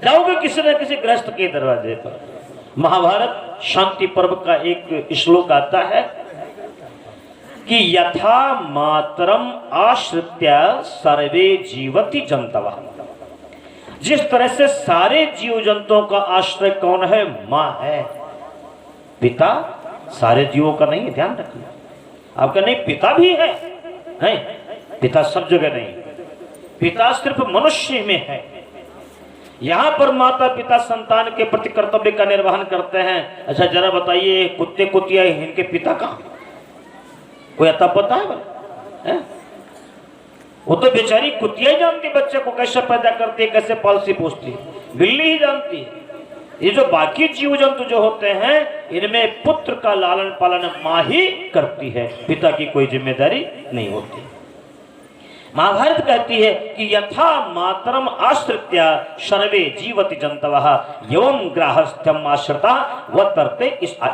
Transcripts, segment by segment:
जाओगे किसी न किसी गृहस्थ के दरवाजे पर। महाभारत शांति पर्व का एक श्लोक आता है कि यथा मातरम आश्रित्य सर्वे जीवति जंतवः। जिस तरह से सारे जीव जंतुओं का आश्रय कौन है? मां है। पिता सारे जीवों का नहीं, ध्यान रखना। आपका नहीं, पिता भी है, नहीं पिता सब जगह नहीं, पिता सिर्फ मनुष्य में है। यहां पर माता पिता संतान के प्रति कर्तव्य का निर्वहन करते हैं। अच्छा जरा बताइए, कुत्ते कुतिया इनके पिता कहां? कोई अता पता है? वो तो बेचारी कुतिया ही जानती बच्चे को कैसे पैदा करती है, कैसे पालती पोसती है, बिल्ली ही जानती है। ये जो बाकी जीव जंतु जो होते हैं, इनमें पुत्र का लालन पालन मां ही करती है, पिता की कोई जिम्मेदारी नहीं होती। महाभारत कहती है कि यथा मातरम आश्रित्य सर्वे जीवति जंतवः एवं ग्राहस्थ्यम आश्रिता वर्तन्ते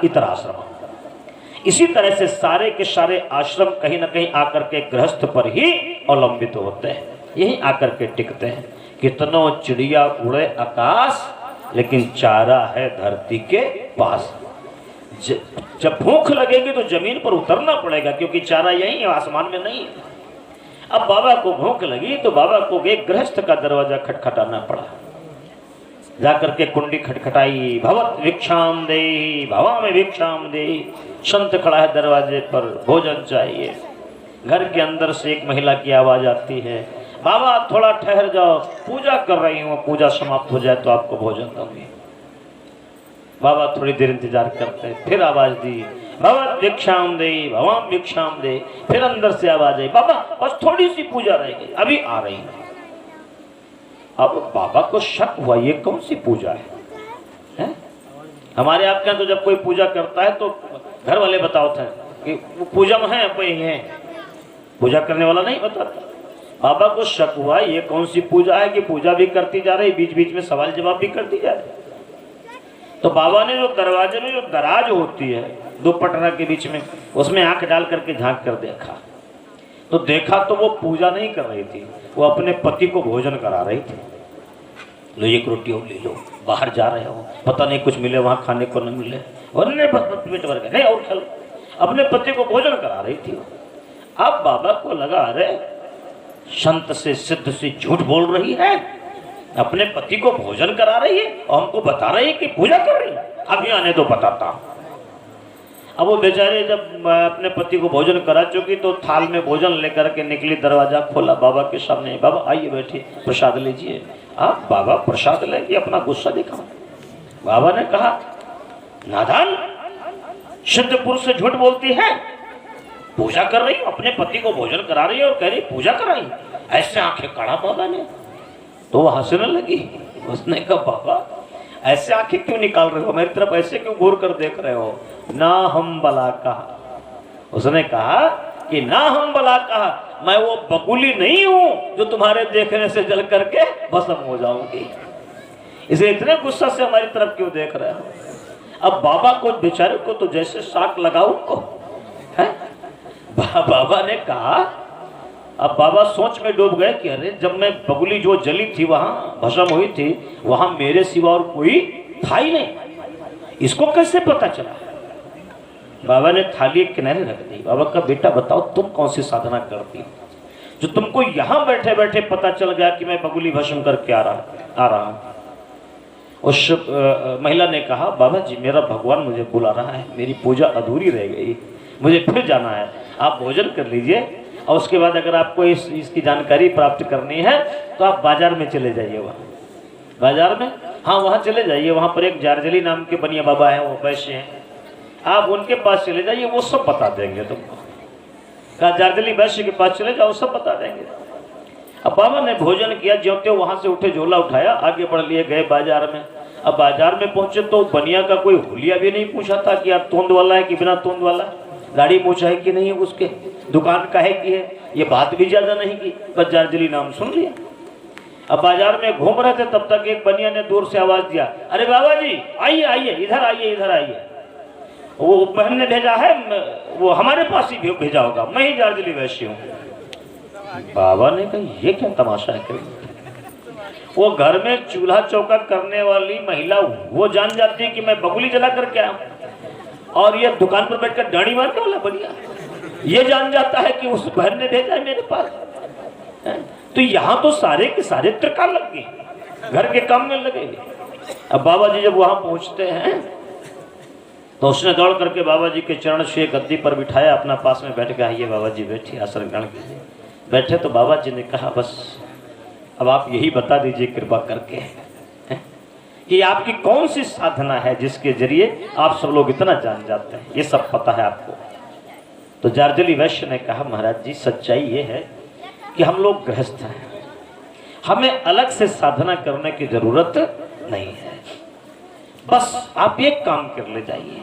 इतराश्रम। इसी तरह से सारे के सारे आश्रम कहीं ना कहीं आकर के गृहस्थ पर ही अवलंबित होते हैं, यही आकर के टिकते हैं। कितनों चिड़िया उड़े आकाश, लेकिन चारा है धरती के पास। जब भूख लगेगी तो जमीन पर उतरना पड़ेगा, क्योंकि चारा यही है, आसमान में नहीं है। अब बाबा को भूख लगी तो बाबा को एक गृहस्थ का दरवाजा खटखटाना पड़ा। जाकर के कुंडी खटखटाई, भवत भिक्षाम देहि, भवा में भिक्षाम देहि। संत खड़ा है दरवाजे पर, भोजन चाहिए। घर के अंदर से एक महिला की आवाज आती है, बाबा थोड़ा ठहर जाओ, पूजा कर रही हूँ, पूजा समाप्त हो जाए तो आपको भोजन दूंगी। बाबा थोड़ी देर इंतजार करते हैं, फिर आवाज दी, भवत भिक्षाम देहि, भवाम भिक्षाम दे। फिर अंदर से आवाज आई, बाबा बस थोड़ी सी पूजा रह गई, अभी आ रही है। अब बाबा को शक हुआ, ये कौन सी पूजा है? हमारे आपके यहाँ तो जब कोई पूजा करता है तो घर वाले बताते हैं कि वो पूजा में है, कोई है, पूजा करने वाला नहीं बताता। बाबा को शक हुआ, ये कौन सी पूजा है कि पूजा भी करती जा रही, बीच बीच में सवाल जवाब भी करती जा रही। तो बाबा ने जो दरवाजे में जो दराज होती है दो पटरा के बीच में, उसमें आंख डाल करके झांक कर देखा, तो देखा तो वो पूजा नहीं कर रही थी, वो अपने पति को भोजन करा रही थी। लो एक रोटी और ले लो, बाहर जा रहे हो, पता नहीं कुछ मिले वहां खाने को न मिले, और पेट भर गए, नहीं और खा लो। अपने पति को भोजन करा रही थी। अब बाबा को लगा, अरे संत से सिद्ध से झूठ बोल रही है, अपने पति को भोजन करा रही है और हमको बता रही है कि पूजा कर रही है, अभी आने तो बताता। अब वो बेचारे जब अपने पति को भोजन करा चुकी तो थाल में भोजन लेकर के निकली, दरवाजा खोला बाबा के सामने, बाबा आइए बैठिए, प्रसाद लीजिए। आप बाबा प्रसाद लेंगे, अपना गुस्सा दिखाओ। बाबा ने कहा, नादान, सिद्ध पुरुष से झूठ बोलती है, पूजा कर रही, अपने पति को भोजन करा रही है और कह रही पूजा कर रही। ऐसे आंखें काढ़ा बाबा ने, तो वो हंसने लगी। उसने कहा, बाबा ऐसे आंखें क्यों निकाल रहे हो, मेरी तरफ ऐसे क्यों घूर कर देख रहे हो? ना हम बला कहा। उसने कहा कि ना हम बला कहा, मैं वो बकुली नहीं हूं जो तुम्हारे देखने से जल करके भस्म हो जाऊंगी। इसे इतने गुस्सा से हमारी तरफ क्यों देख रहे हो? अब बाबा को बेचारे को तो जैसे शाक लगा उनको है। बाबा ने कहा, अब बाबा सोच में डूब गए कि अरे जब मैं बगुली जो जली थी वहां भस्म हुई थी, वहां मेरे सिवा और कोई था ही नहीं, इसको कैसे पता चला? बाबा ने थाली किनारे रख दी। बाबा का, बेटा बताओ तुम कौन सी साधना करती हो जो तुमको यहां बैठे बैठे पता चल गया कि मैं बगुली भस्म करके आ रहा हूं? उस महिला ने कहा, बाबा जी मेरा भगवान मुझे बुला रहा है, मेरी पूजा अधूरी रह गई, मुझे फिर जाना है, आप भोजन कर लीजिए और उसके बाद अगर आपको इसकी जानकारी प्राप्त करनी है तो आप बाजार में चले जाइए। वहाँ बाजार में, हाँ वहाँ चले जाइए, वहाँ पर एक जारजली नाम के बनिया बाबा हैं, वो वैश्य हैं, आप उनके पास चले जाइए, वो सब बता देंगे तुमको। कहा जारजली वैश्य के पास चले जाओ, सब बता देंगे। अब बाबा ने भोजन किया, ज्यों वहाँ से उठे, झोला उठाया, आगे बढ़ लिए, गए बाजार में। अब बाजार में पहुंचे तो बनिया का कोई हुलिया भी नहीं पूछा था कि आप तोंद वाला है कि बिना तोंद वाला, गाड़ी मूछा है कि नहीं है, उसके दुकान का है कि है, ये बात भी ज्यादा नहीं की, बस जारजली नाम सुन लिया। अब बाजार में घूम रहे थे, तब तक एक बनिया ने दूर से आवाज दिया, अरे बाबा जी आइए आइए, इधर आइए इधर आइए, वो बहन ने भेजा है, वो हमारे पास ही भेजा होगा, मैं ही जारजली वैश्य हूँ। बाबा ने कहा, ये क्या तमाशा है? वो घर में चूल्हा चौका करने वाली महिला वो जान जाती है कि मैं बबुली जला करके आया हूं, और ये दुकान पर बैठकर डाणी मारने वाला बढ़िया ये जान जाता है कि उस बहन ने भेजा है मेरे पास। तो यहाँ तो सारे के सारे त्रिकाल लग गए, घर के काम में लगे। अब बाबा जी जब वहां पहुंचते हैं तो उसने दौड़ करके बाबा जी के चरण छुए, गद्दी पर बिठाया, अपना पास में बैठ गया। ये बाबा जी बैठिए, आसन ग्रहण कीजिए। बैठे तो बाबा जी ने कहा बस अब आप यही बता दीजिए कृपा करके कि आपकी कौन सी साधना है जिसके जरिए आप सब लोग इतना जान जाते हैं, ये सब पता है आपको। तो जार्जली वैश्य ने कहा महाराज जी सच्चाई ये है कि हम लोग गृहस्थ हैं, हमें अलग से साधना करने की जरूरत नहीं है, बस आप एक काम कर ले जाइए,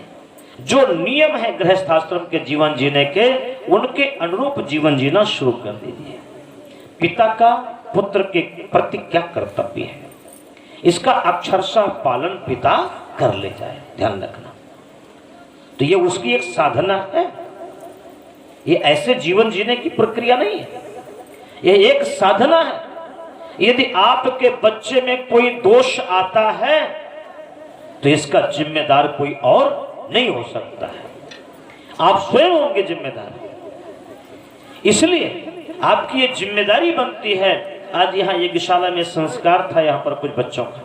जो नियम है गृहस्थ आश्रम के जीवन जीने के उनके अनुरूप जीवन जीना शुरू कर दीजिए। पिता का पुत्र के प्रति क्या कर्तव्य है इसका अक्षरशः पालन पिता कर ले जाए, ध्यान रखना। तो ये उसकी एक साधना है, ये ऐसे जीवन जीने की प्रक्रिया नहीं है, ये एक साधना है। यदि आपके बच्चे में कोई दोष आता है तो इसका जिम्मेदार कोई और नहीं हो सकता है, आप स्वयं होंगे जिम्मेदार। इसलिए आपकी ये जिम्मेदारी बनती है। आज यहाँ यज्ञशाला में संस्कार था यहाँ पर कुछ बच्चों का,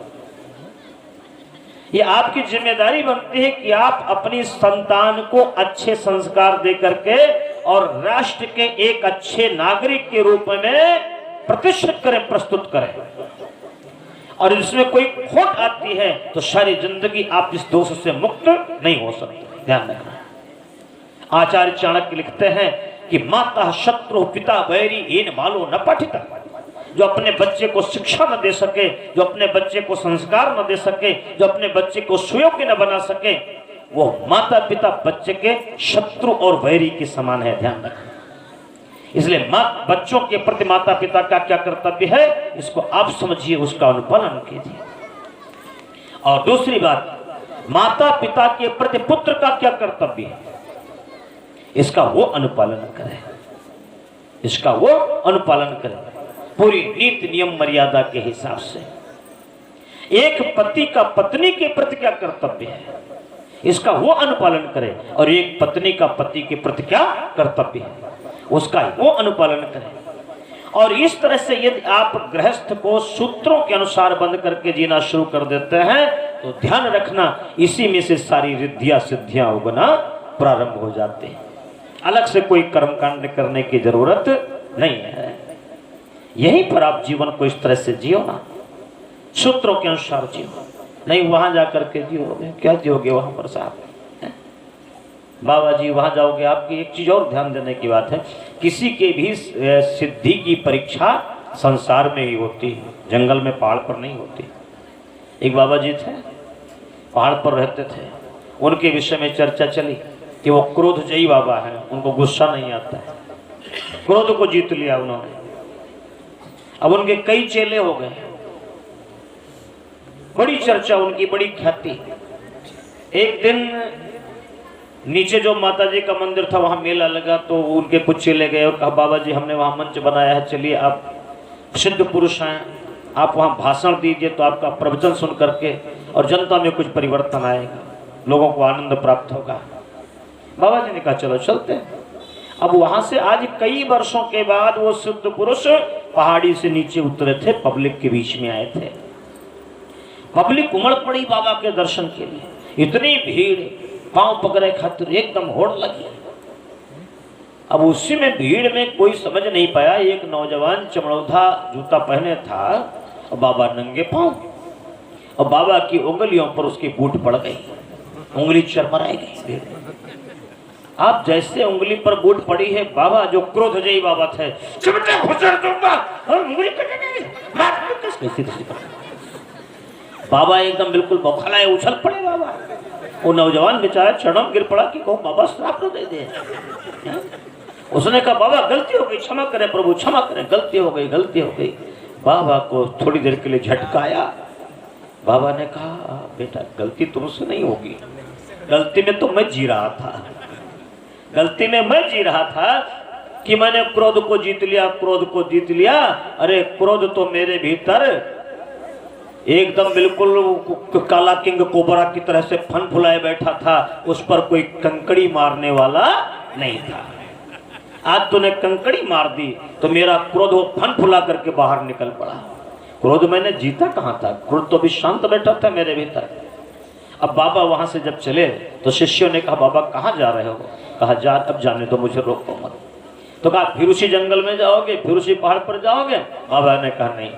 ये आपकी जिम्मेदारी बनती है कि आप अपनी संतान को अच्छे संस्कार दे करके और राष्ट्र के एक अच्छे नागरिक के रूप में प्रतिष्ठित करें, प्रस्तुत करें। और इसमें कोई खोट आती है तो सारी जिंदगी आप इस दोष से मुक्त नहीं हो सकते, ध्यान रखना। आचार्य चाणक्य लिखते हैं कि माता शत्रु पिता बैरी इन बालो न पठिता, जो अपने बच्चे को शिक्षा न दे सके, जो अपने बच्चे को संस्कार न दे सके, जो अपने बच्चे को सुयोग्य न बना सके, वो माता पिता बच्चे के शत्रु और वैरी के समान है, ध्यान रखना। इसलिए बच्चों के प्रति माता पिता का क्या कर्तव्य है इसको आप समझिए, उसका अनुपालन कीजिए। और दूसरी बात, माता पिता के प्रति पुत्र का क्या कर्तव्य है इसका वो अनुपालन करें, इसका वो अनुपालन करें पूरी नीति नियम मर्यादा के हिसाब से। एक पति का पत्नी के प्रति क्या कर्तव्य है इसका वो अनुपालन करें, और एक पत्नी का पति के प्रति क्या कर्तव्य है उसका वो अनुपालन करें। और इस तरह से यदि आप गृहस्थ को सूत्रों के अनुसार बंद करके जीना शुरू कर देते हैं तो ध्यान रखना इसी में से सारी रिद्धियां सिद्धियां उगना प्रारंभ हो जाते हैं। अलग से कोई कर्मकांड करने की जरूरत नहीं है, यहीं पर आप जीवन को इस तरह से जियो ना, सूत्रों के अनुसार जियो। नहीं वहां जाकर के जियोगे, क्या जियोगे वहां पर साहब, बाबा जी वहां जाओगे। आपकी एक चीज और ध्यान देने की बात है, किसी के भी सिद्धि की परीक्षा संसार में ही होती है, जंगल में पहाड़ पर नहीं होती। एक बाबा जी थे, पहाड़ पर रहते थे, उनके विषय में चर्चा चली कि वो क्रोधजयी बाबा है, उनको गुस्सा नहीं आता है, क्रोध को जीत लिया उन्होंने। अब उनके कई चेले हो गए, बड़ी चर्चा उनकी, बड़ी ख्याति। एक दिन नीचे जो माता जी का मंदिर था वहां मेला लगा, तो उनके कुछ चले गए और कहा बाबा जी हमने वहां मंच बनाया है, चलिए आप सिद्ध पुरुष हैं, आप वहां भाषण दीजिए तो आपका प्रवचन सुन करके और जनता में कुछ परिवर्तन आएगा, लोगों को आनंद प्राप्त होगा। बाबा जी ने कहा चलो चलते हैं। अब वहां से आज कई वर्षों के बाद वो सिद्ध पुरुष पहाड़ी से नीचे उतरे थे, पब्लिक के बीच में आए थे। पब्लिक उमड़ पड़ी बाबा के दर्शन के लिए, इतनी भीड़, पांव पकड़े खातिर एकदम होड़ लगी। अब उसी में भीड़ में कोई समझ नहीं पाया, एक नौजवान चमड़ौधा जूता पहने था और बाबा नंगे पांव, और बाबा की उंगलियों पर उसकी बूट पड़ गई, उंगली चरमराई गई। आप जैसे उंगली पर बूट पड़ी है, बाबा जो क्रोधजयी बाबा थे, चिमटे घुसर दूंगा और उंगली बाबा एकदम बिल्कुल बौखलाए, उछल पड़े बाबा। वो नौजवान बेचारा चरणों गिर पड़ा कि कहो बाबा श्राप न दे दे। उसने कहा बाबा गलती हो गई, क्षमा करें प्रभु, क्षमा करें, गलती हो गई, गलती हो गई। बाबा को थोड़ी देर के लिए झटकाया। बाबा ने कहा बेटा गलती तुमसे नहीं होगी, गलती में तो मैं जी रहा था, गलती में मैं जी रहा था कि मैंने क्रोध को जीत लिया, क्रोध को जीत लिया। अरे क्रोध तो मेरे भीतर एकदम बिल्कुल काला किंग कोबरा की तरह से फन फुलाए बैठा था, उस पर कोई कंकड़ी मारने वाला नहीं था। आज तूने कंकड़ी मार दी तो मेरा क्रोध वो फन फुला करके बाहर निकल पड़ा। क्रोध मैंने जीता कहाँ था, क्रोध तो अभी शांत बैठा था मेरे भीतर। अब बाबा वहां से जब चले तो शिष्यों ने कहा बाबा कहाँ जा रहे हो? कहा जा, अब जाने तो मुझे रोको मत। तो कहा फिर उसी जंगल में जाओगे, फिर उसी पहाड़ पर जाओगे? बाबा ने कहा नहीं,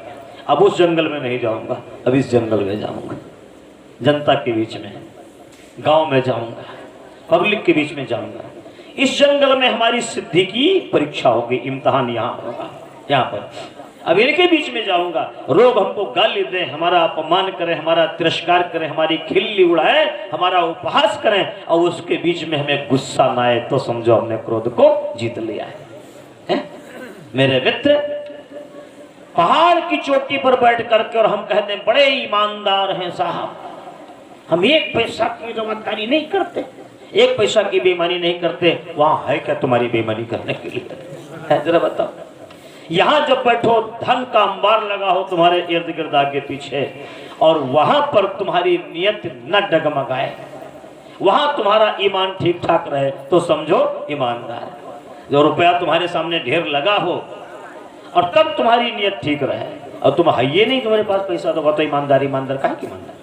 अब उस जंगल में नहीं जाऊंगा, अब इस जंगल में जाऊंगा, जनता के बीच में, गांव में जाऊंगा, पब्लिक के बीच में जाऊंगा। इस जंगल में हमारी सिद्धि की परीक्षा होगी, इम्तिहान यहाँ होगा, यहाँ पर। अब इनके बीच में जाऊंगा, लोग हमको गाली दें, हमारा अपमान करें, हमारा तिरस्कार करें, हमारी खिल्ली उड़ाएं, हमारा उपहास करें, और उसके बीच में हमें गुस्सा ना आए तो समझो हमने क्रोध को जीत लिया है? मेरे मित्र, पहाड़ की चोटी पर बैठ करके और हम कहते हैं बड़े ईमानदार हैं साहब, हम एक पैसा की जवाबदारी नहीं करते, एक पैसा की बेईमानी नहीं करते। वहां है क्या तुम्हारी बेईमानी करने के लिए? है जरा बताओ। यहां जब बैठो धन का अंबार लगा हो तुम्हारे इर्द गिर्द आगे पीछे, और वहां पर तुम्हारी नियत न डगमगाए, वहां तुम्हारा ईमान ठीक ठाक रहे तो समझो ईमानदार। जो रुपया तुम्हारे सामने ढेर लगा हो और तब तुम्हारी नियत ठीक रहे, और तुम है ये नहीं तुम्हारे पास पैसा, तो बताओ ईमानदार। ईमानदार काहे की ईमानदार?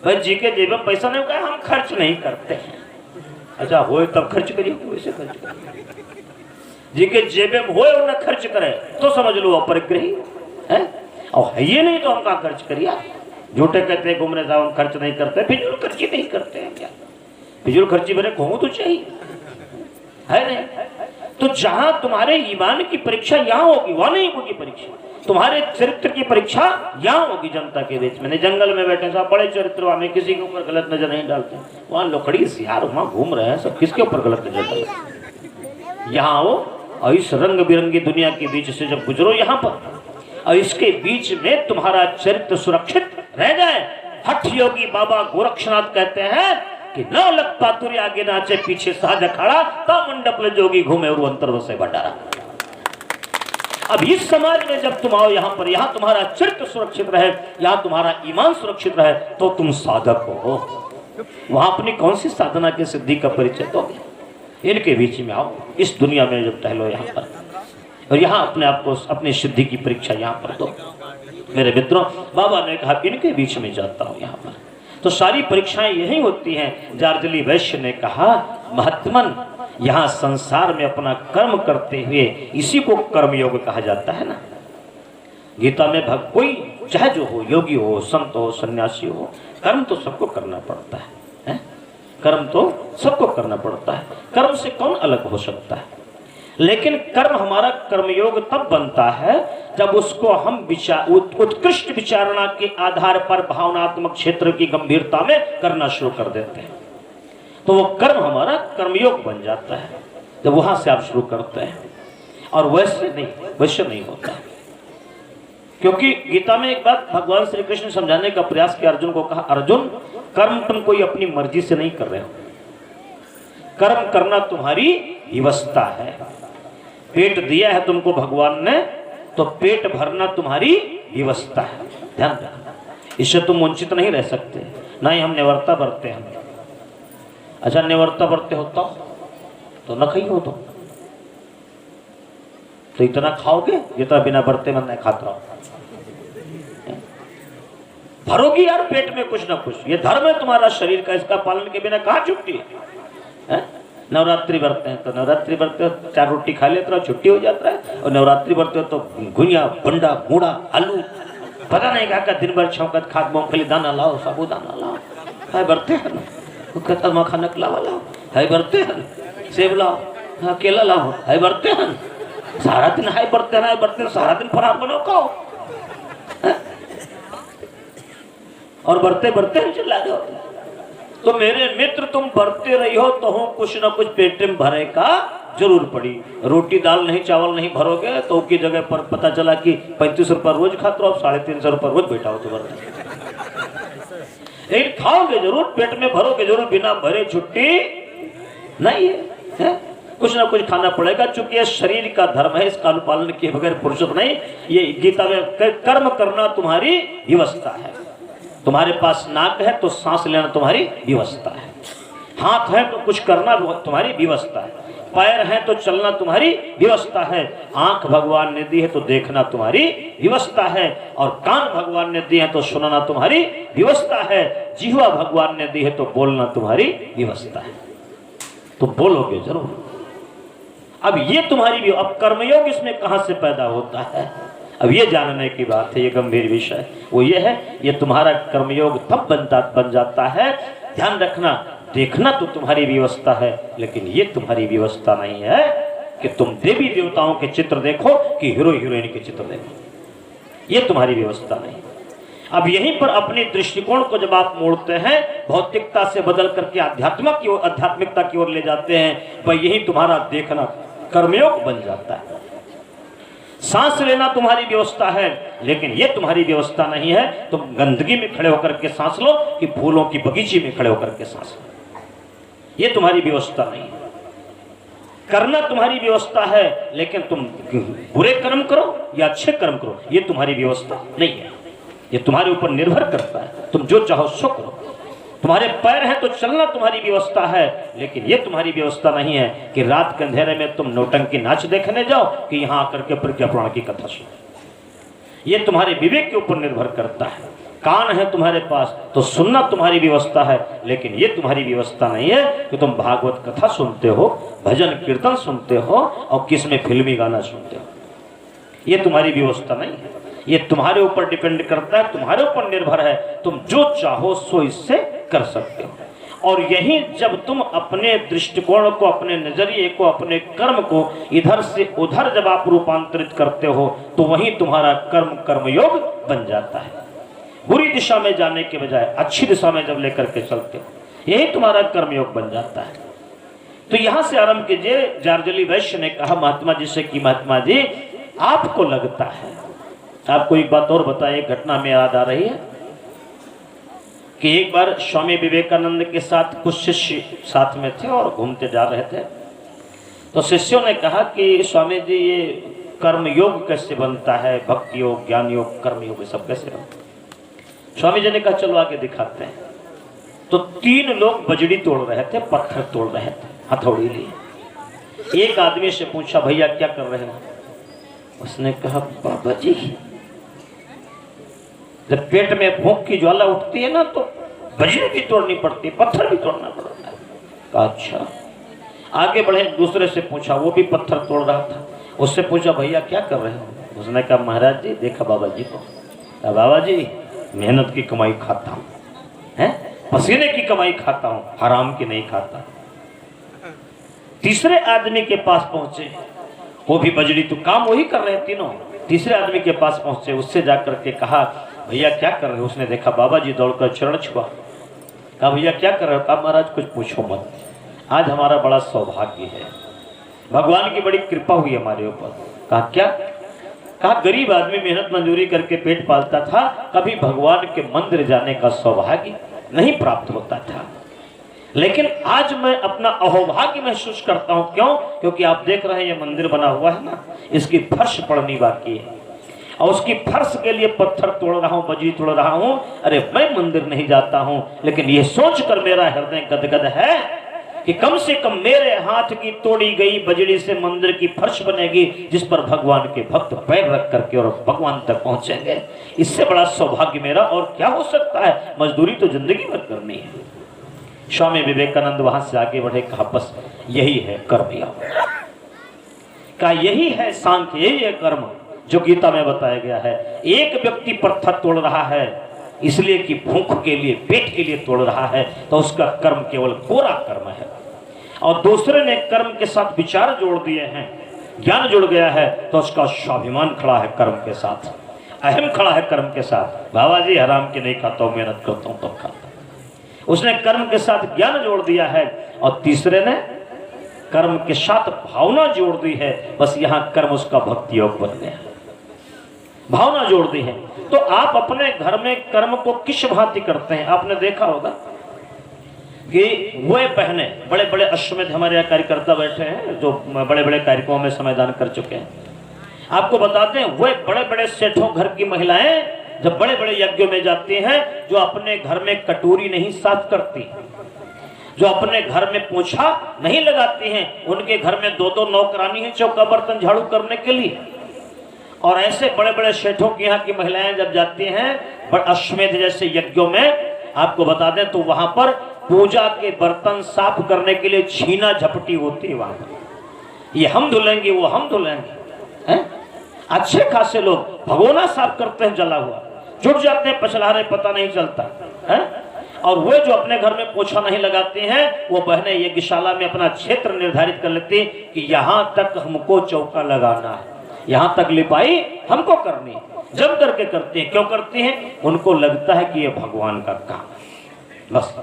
भाई जी के जेब में पैसा नहीं, कहा हम खर्च नहीं करते हैं। अच्छा होए तब खर्च करिए, वैसे खर्च करिए। जी के जेब में होए और न खर्च करे तो समझ लो अपरिग्रही है, और है ये नहीं तो हम कहाँ खर्च करिए? झूठे कहते हैं घूमने जाओ हम खर्च नहीं करते, फिजूल खर्ची नहीं करते हैं क्या? फिजूल खर्ची मेरे कहूँ तो चाहिए, है नहीं? तो जहां तुम्हारे ईमान की परीक्षा यहाँ होगी, वहां नहीं होगी परीक्षा, तुम्हारे चरित्र की परीक्षा यहाँ होगी जनता के बीच में। जंगल में बैठे साहब बड़े चरित्रवान में, किसी के ऊपर गलत नजर नहीं डालते, वहां लोखड़ी सियार वहां घूम रहे हैं सब, किसके ऊपर गलत नजर डालते? यहाँ आओ और इस रंग बिरंगी दुनिया के बीच से जब गुजरो यहाँ पर, और इसके बीच में तुम्हारा चरित्र सुरक्षित रह जाए। हठ योगी बाबा गोरक्षनाथ कहते हैं कि न लग पातुरी आगे नाचे पीछे साज अखाड़ा, तब मंडप ले जोगी घूमे और अंतर वसे भंडारा। अब इस समाज में जब तुम आओ यहाँ पर, यहाँ तुम्हारा चरित्र सुरक्षित रहे, यहाँ तुम्हारा ईमान सुरक्षित रहे, तो तुम साधक हो। वहां अपनी कौन सी साधना की सिद्धि का परिचय दोगे? इनके बीच में आओ, इस दुनिया में जब टहलो यहाँ पर, और यहाँ अपने आप को, अपनी सिद्धि की परीक्षा यहाँ पर दो। मेरे मित्रों, बाबा ने कहा इनके बीच में जाता हूँ यहाँ पर, तो सारी परीक्षाएं यही होती हैं। जार्जली वैश्य ने कहा महात्मन, यहाँ संसार में अपना कर्म करते हुए, इसी को कर्मयोग कहा जाता है ना। गीता में कोई चाहे जो हो, योगी हो, संत हो, सन्यासी हो, कर्म तो सबको करना पड़ता है? कर्म तो सबको करना पड़ता है, कर्म से कौन अलग हो सकता है? लेकिन कर्म हमारा कर्मयोग तब बनता है जब उसको हम उत्कृष्ट विचारणा के आधार पर भावनात्मक क्षेत्र की गंभीरता में करना शुरू कर देते हैं, तो वो कर्म हमारा कर्मयोग बन जाता है जब वहां से आप शुरू करते हैं। और वैसे नहीं होता, क्योंकि गीता में एक बात भगवान श्री कृष्ण समझाने का प्रयास किया, अर्जुन को कहा अर्जुन कर्म तुम कोई अपनी मर्जी से नहीं कर रहे हो, कर्म करना तुम्हारी विवशता है। पेट दिया है तुमको भगवान ने, तो पेट भरना तुम्हारी विवशता है, ध्यान रखना। इससे तुम वंचित नहीं रह सकते, ना ही हम निवर्ता बरते हैं। अच्छा निवर्ता बरते होता तो न खाई हो, तो इतना खाओगे जितना बिना बरते मन नहीं खाता रहो। भरोगी यार पेट में कुछ ना कुछ, ये धर्म है तुम्हारा शरीर का, इसका पालन के बिना कहाँ छुट्टी है? नवरात्रि बरते हैं तो नवरात्रि बरते हो 4 रोटी खा लेते हो छुट्टी हो जाता है, और नवरात्रि बरते हो तो घुनिया बंडा मूड़ा आलू पता नहीं क्या दिन भर छौकत खाद मूंगफली दाना लाओ, साबुदाना लाओ, है बरते हैं ना, मखाना लावा लाओ, है बरते हैं, सेब लाओ, केला लाओ, है बरते हैं, सारा दिन है बरते हैं, बरते सारा दिन फरार बनो खाओ, और बढ़ते बढ़ते हम चिल्ला दो। तो मेरे मित्र तुम बढ़ते रही हो तो हूँ कुछ ना कुछ पेट में भरे का जरूर पड़ी। रोटी दाल नहीं चावल नहीं भरोगे तो की जगह पर पता चला कि 35 रुपये रोज खाते हो, अब 350 रुपये रोज बैठा हो तो बरते। लेकिन खाओगे जरूर, पेट में भरोगे जरूर, बिना भरे छुट्टी नहीं है। कुछ ना कुछ खाना पड़ेगा, चूंकि यह शरीर का धर्म है, इसका अनुपालन किए बगैर पुरुषत्व नहीं। ये गीता में कर्म करना तुम्हारी व्यवस्था है। तुम्हारे पास नाक है तो सांस लेना तुम्हारी व्यवस्था है, हाथ है तो कुछ करना तुम्हारी व्यवस्था है, पैर है तो चलना तुम्हारी व्यवस्था है, आंख भगवान ने दी है तो देखना तुम्हारी व्यवस्था है, और कान भगवान ने दिए हैं तो सुनना तुम्हारी व्यवस्था है, जिह्वा भगवान ने दी है तो बोलना तुम्हारी व्यवस्था है। तो बोलोगे जरूर। अब ये तुम्हारी, अब कर्मयोग इसमें कहां से पैदा होता है, अब ये जानने की बात है। ये गंभीर विषय वो ये है, ये तुम्हारा कर्मयोग तब बन जाता है। ध्यान रखना, देखना तो तुम्हारी व्यवस्था है, लेकिन ये तुम्हारी व्यवस्था नहीं है कि तुम देवी देवताओं के चित्र देखो कि हीरो हीरोइन के चित्र देखो, ये तुम्हारी व्यवस्था नहीं। अब यहीं पर अपने दृष्टिकोण को जब आप मोड़ते हैं, भौतिकता से बदल करके आध्यात्मिकता की ओर ले जाते हैं, वह यही तुम्हारा देखना कर्मयोग बन जाता है। सांस लेना तुम्हारी व्यवस्था है, लेकिन ये तुम्हारी व्यवस्था नहीं है। तुम गंदगी में खड़े होकर के सांस लो कि फूलों की बगीचे में खड़े होकर के सांस लो, ये तुम्हारी व्यवस्था नहीं है। करना तुम्हारी व्यवस्था है, लेकिन तुम बुरे कर्म करो या अच्छे कर्म करो, ये तुम्हारी व्यवस्था नहीं है। ये तुम्हारे ऊपर निर्भर करता है, तुम जो चाहो सो करो। तुम्हारे पैर हैं तो चलना तुम्हारी व्यवस्था है, लेकिन ये तुम्हारी व्यवस्था नहीं है कि रात के अंधेरे में तुम नौटंकी नाच देखने जाओ कि यहां आकर के प्रज्ञा पुराण की कथा सुनो। ये तुम्हारे विवेक के ऊपर निर्भर करता है। कान है तुम्हारे पास तो सुनना तुम्हारी व्यवस्था है, लेकिन ये तुम्हारी व्यवस्था नहीं है कि तुम भागवत कथा सुनते हो, भजन कीर्तन सुनते हो और किसमें फिल्मी गाना सुनते हो, ये तुम्हारी व्यवस्था नहीं है। ये तुम्हारे ऊपर डिपेंड करता है, तुम्हारे ऊपर निर्भर है। तुम जो चाहो सो इससे कर सकते हो। और यही जब तुम अपने दृष्टिकोण को, अपने नजरिए को, अपने कर्म को इधर से उधर जब आप रूपांतरित करते हो, तो वही तुम्हारा कर्मयोग बन जाता है। बुरी दिशा में जाने के बजाय अच्छी दिशा में जब लेकर के चलते हो, यही तुम्हारा कर्मयोग बन जाता है। तो यहां से आरंभ कीजिए। जार्जली वैश्य ने कहा महात्मा जी से कि महात्मा जी, आपको लगता है, आपको एक बात और बताएं, एक घटना में याद आ रही है कि एक बार स्वामी विवेकानंद के साथ कुछ शिष्य साथ में थे और घूमते जा रहे थे। तो शिष्यों ने कहा कि स्वामी जी, ये कर्म योग कैसे बनता है, भक्ति योग, ज्ञान योग, कर्म योग, सब कैसे बनता है? स्वामी जी ने कहा चलो आगे दिखाते हैं। तो 3 लोग बजड़ी तोड़ रहे थे, पत्थर तोड़ रहे थे, हथौड़ी लिए। एक आदमी से पूछा, भैया क्या कर रहे हो? उसने कहा, बाबा जी, जब पेट में भूख की ज्वाला उठती है ना, तो बजरी भी तोड़नी पड़ती है, पत्थर भी तोड़ना पड़ता है। कहा अच्छा। आगे बढ़े, दूसरे से पूछा, वो भी पत्थर तोड़ रहा था। उससे पूछा, भैया क्या कर रहे हो? उसने कहा, महाराज जी, देखा बाबा जी को। कहा, बाबा जी, मेहनत की कमाई खाता हूँ, है पसीने की कमाई खाता हूँ, हराम की नहीं खाता। तीसरे आदमी के पास पहुंचे, वो भी बजड़ी तो काम वही कर रहे हैं तीनों। तीसरे आदमी के पास पहुंचे, उससे जाकर के कहा, भैया क्या कर रहे हो? उसने देखा बाबा जी दौड़कर चरण छुआ। कहा, भैया क्या कर रहे हो? कहा, महाराज कुछ पूछो मत, आज हमारा बड़ा सौभाग्य है, भगवान की बड़ी कृपा हुई हमारे ऊपर। कहा क्या? कहा, गरीब आदमी मेहनत मजदूरी करके पेट पालता था, कभी भगवान के मंदिर जाने का सौभाग्य नहीं प्राप्त होता था, लेकिन आज मैं अपना अहोभाग्य महसूस करता हूं। क्यों? क्योंकि आप देख रहे हैं ये मंदिर बना हुआ है ना, इसकी फर्श पड़नी बाकी है, और उसकी फर्श के लिए पत्थर तोड़ रहा हूं, बजरी तोड़ रहा हूं। अरे मैं मंदिर नहीं जाता हूं, लेकिन यह सोचकर मेरा हृदय गदगद है कि कम से कम मेरे हाथ की तोड़ी गई बजरी से मंदिर की फर्श बनेगी, जिस पर भगवान के भक्त पैर रख करके और भगवान तक पहुंचेंगे। इससे बड़ा सौभाग्य मेरा और क्या हो सकता है? मजदूरी तो जिंदगी भर करनी है। स्वामी विवेकानंद वहां से आगे बढ़े, कहा बस यही है कर्मयोग, का यही है सांख्य, यही है कर्म जो गीता में बताया गया है। एक व्यक्ति पत्थर तोड़ रहा है इसलिए कि भूख के लिए, पेट के लिए तोड़ रहा है, तो उसका कर्म केवल कोरा कर्म है। और दूसरे ने कर्म के साथ विचार जोड़ दिए हैं, ज्ञान जुड़ गया है, तो उसका स्वाभिमान खड़ा है कर्म के साथ, अहम खड़ा है कर्म के साथ। बाबा जी हराम की नहीं खाता हूं, मेहनत करता हूं तब खाता। उसने कर्म के साथ ज्ञान जोड़ दिया है, और तीसरे ने कर्म के साथ भावना जोड़ दी है। बस यहां कर्म उसका भक्ति योग बन गया, भावना जोड़ दी है। तो आप अपने घर में कर्म को किस भांति करते हैं? आपने देखा होगा कि वे बहनें, बड़े बड़े अश्वमेध हमारे यहाँ कार्यकर्ता बैठे हैं जो बड़े बड़े कार्यक्रमों में समयदान कर चुके हैं। आपको बताते हैं वे बड़े बड़े सेठों घर की महिलाएं जब बड़े बड़े यज्ञों में जाती हैं, जो अपने घर में कटोरी नहीं साफ करती, जो अपने घर में पोछा नहीं लगाती हैं, उनके घर में दो दो नौकरानी हैं चौका बर्तन झाड़ू करने के लिए। और ऐसे बड़े बड़े सेठों के यहाँ की महिलाएं जब जाती हैं अश्वमेध जैसे यज्ञों में, आपको बता दें तो वहां पर पूजा के बर्तन साफ करने के लिए छीना झपटी होती है। वहां पर ये हम धुलेंगे, वो हम धुलेंगे हैं। अच्छे खासे लोग भगोना साफ करते हैं, जला हुआ जुट जाते हैं, पछला रहे पता नहीं चलता है। और वो जो अपने घर में पोछा नहीं लगाते हैं, वो बहनें यज्ञशाला में अपना क्षेत्र निर्धारित कर लेती कि यहाँ तक हमको चौका लगाना है, यहाँ तक लिपाई हमको करनी है। जम करके करती हैं। क्यों करती हैं? उनको लगता है कि ये भगवान का काम है, बस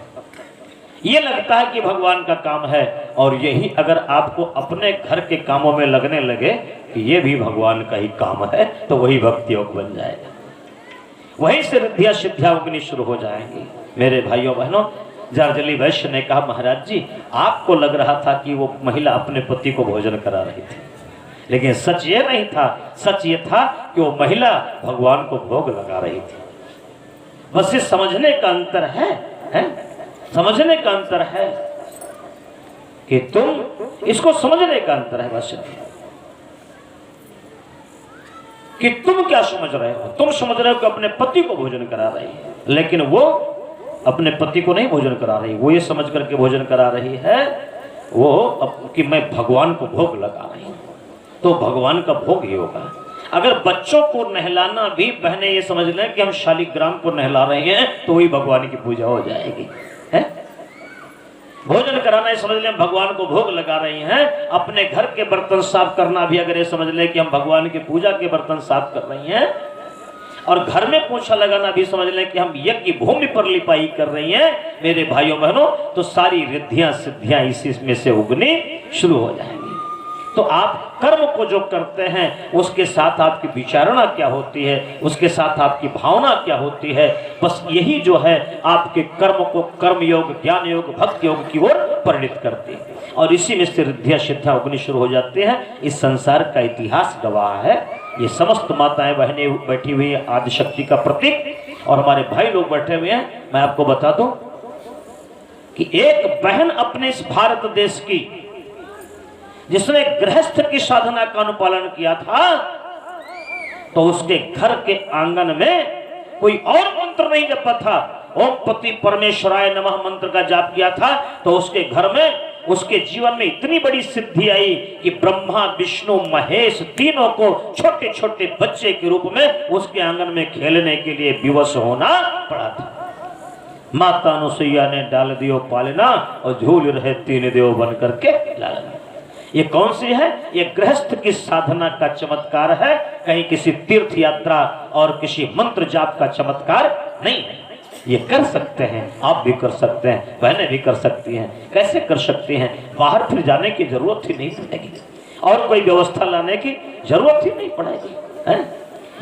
ये लगता है कि भगवान का काम है। और यही अगर आपको अपने घर के कामों में लगने लगे कि ये भी भगवान का ही काम है, तो वही भक्ति योग बन जाएगा, वहीं से रिद्धियां सिद्धियां उगनी शुरू हो जाएंगी। मेरे भाइयों बहनों, जार्जली वैश्य ने कहा, महाराज जी आपको लग रहा था कि वो महिला अपने पति को भोजन करा रही थी, लेकिन सच ये नहीं था। सच ये था कि वो महिला भगवान को भोग लगा रही थी। बस ये समझने का अंतर है? समझने का अंतर है कि तुम इसको समझने का अंतर है बस, कि तुम क्या समझ रहे हो। तुम समझ रहे हो कि अपने पति को भोजन करा रही है, लेकिन वो अपने पति को नहीं भोजन करा रही। वो ये समझ करके भोजन करा रही है वो कि मैं भगवान को भोग लगा रही हूं, तो भगवान का भोग ही होगा। अगर बच्चों को नहलाना भी बहनें ये समझ लें कि हम शालिग्राम को नहला रहे हैं, तो वही भगवान की पूजा हो जाएगी है। भोजन कराना ये समझ लें भगवान को भोग लगा रही हैं। अपने घर के बर्तन साफ करना भी अगर ये समझ लें कि हम भगवान की पूजा के बर्तन साफ कर रही हैं, और घर में पोछा लगाना भी समझ लें कि हम यज्ञ भूमि पर लिपाई कर रही हैं, मेरे भाइयों बहनों, तो सारी रिद्धियां सिद्धियां इसी में से उगनी शुरू हो जाएंगी। तो आप कर्म को जो करते हैं उसके साथ आपकी विचारणा क्या होती है, उसके साथ आपकी भावना क्या होती है, बस यही जो है आपके कर्म को कर्म योग, ज्ञान योग, भक्ति योग की ओर परिणित करती है। और इसी में से रिद्धियां सिद्धियां उगनी शुरू हो जाती हैं। इस संसार का इतिहास गवाह है। ये समस्त माताएं बहनें बैठी हुई है आदिशक्ति का प्रतीक, और हमारे भाई लोग बैठे हुए हैं। मैं आपको बता दूं कि एक बहन अपने इस भारत देश की, जिसने गृहस्थ की साधना का अनुपालन किया था, तो उसके घर के आंगन में कोई और मंत्र नहीं जपा था। ओम पति परमेश्वराय नमः मंत्र का जाप किया था, तो उसके घर में, उसके जीवन में इतनी बड़ी सिद्धि आई कि ब्रह्मा विष्णु महेश तीनों को छोटे छोटे बच्चे के रूप में उसके आंगन में खेलने के लिए विवश होना पड़ा था। माता अनुसुईया ने डाल दियो पालना, और झूल रहे तीन देव बन करके लालना। ये कौन सी है? ये गृहस्थ की साधना का चमत्कार है, कहीं किसी तीर्थ यात्रा और किसी मंत्र जाप का चमत्कार नहीं है। ये कर सकते हैं, आप भी कर सकते हैं, बहनें भी कर सकती हैं। कैसे कर सकती हैं? बाहर फिर जाने की जरूरत ही नहीं पड़ेगी, और कोई व्यवस्था लाने की जरूरत ही नहीं पड़ेगी, है?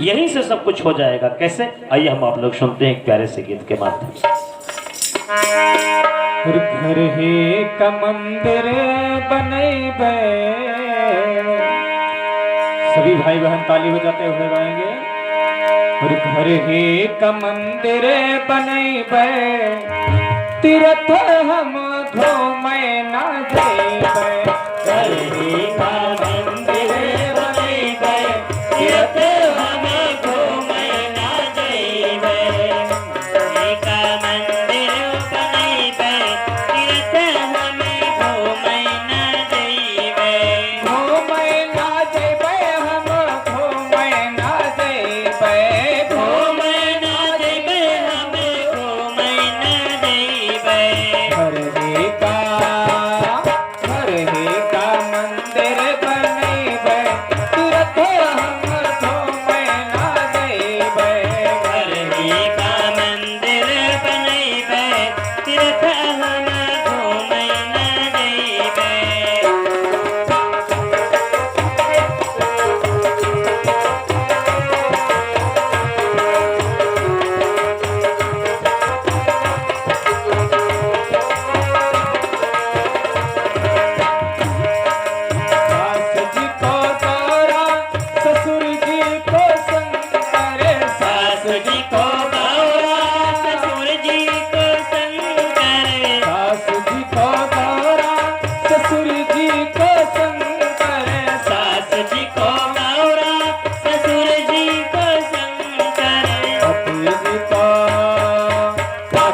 यहीं से सब कुछ हो जाएगा। कैसे? आइए हम आप लोग सुनते हैं एक प्यारे से गीत के माध्यम से। घर ही का मंदिर बनैबे, सभी भाई बहन ताली बजाते हुए गाएंगे। और घर ही का मंदिर बनैबे, तीर्थ हम घूमे ना जेबे। घर ही का मंदिर बनैबे, तीर्थ हम घूमे ना जेबे।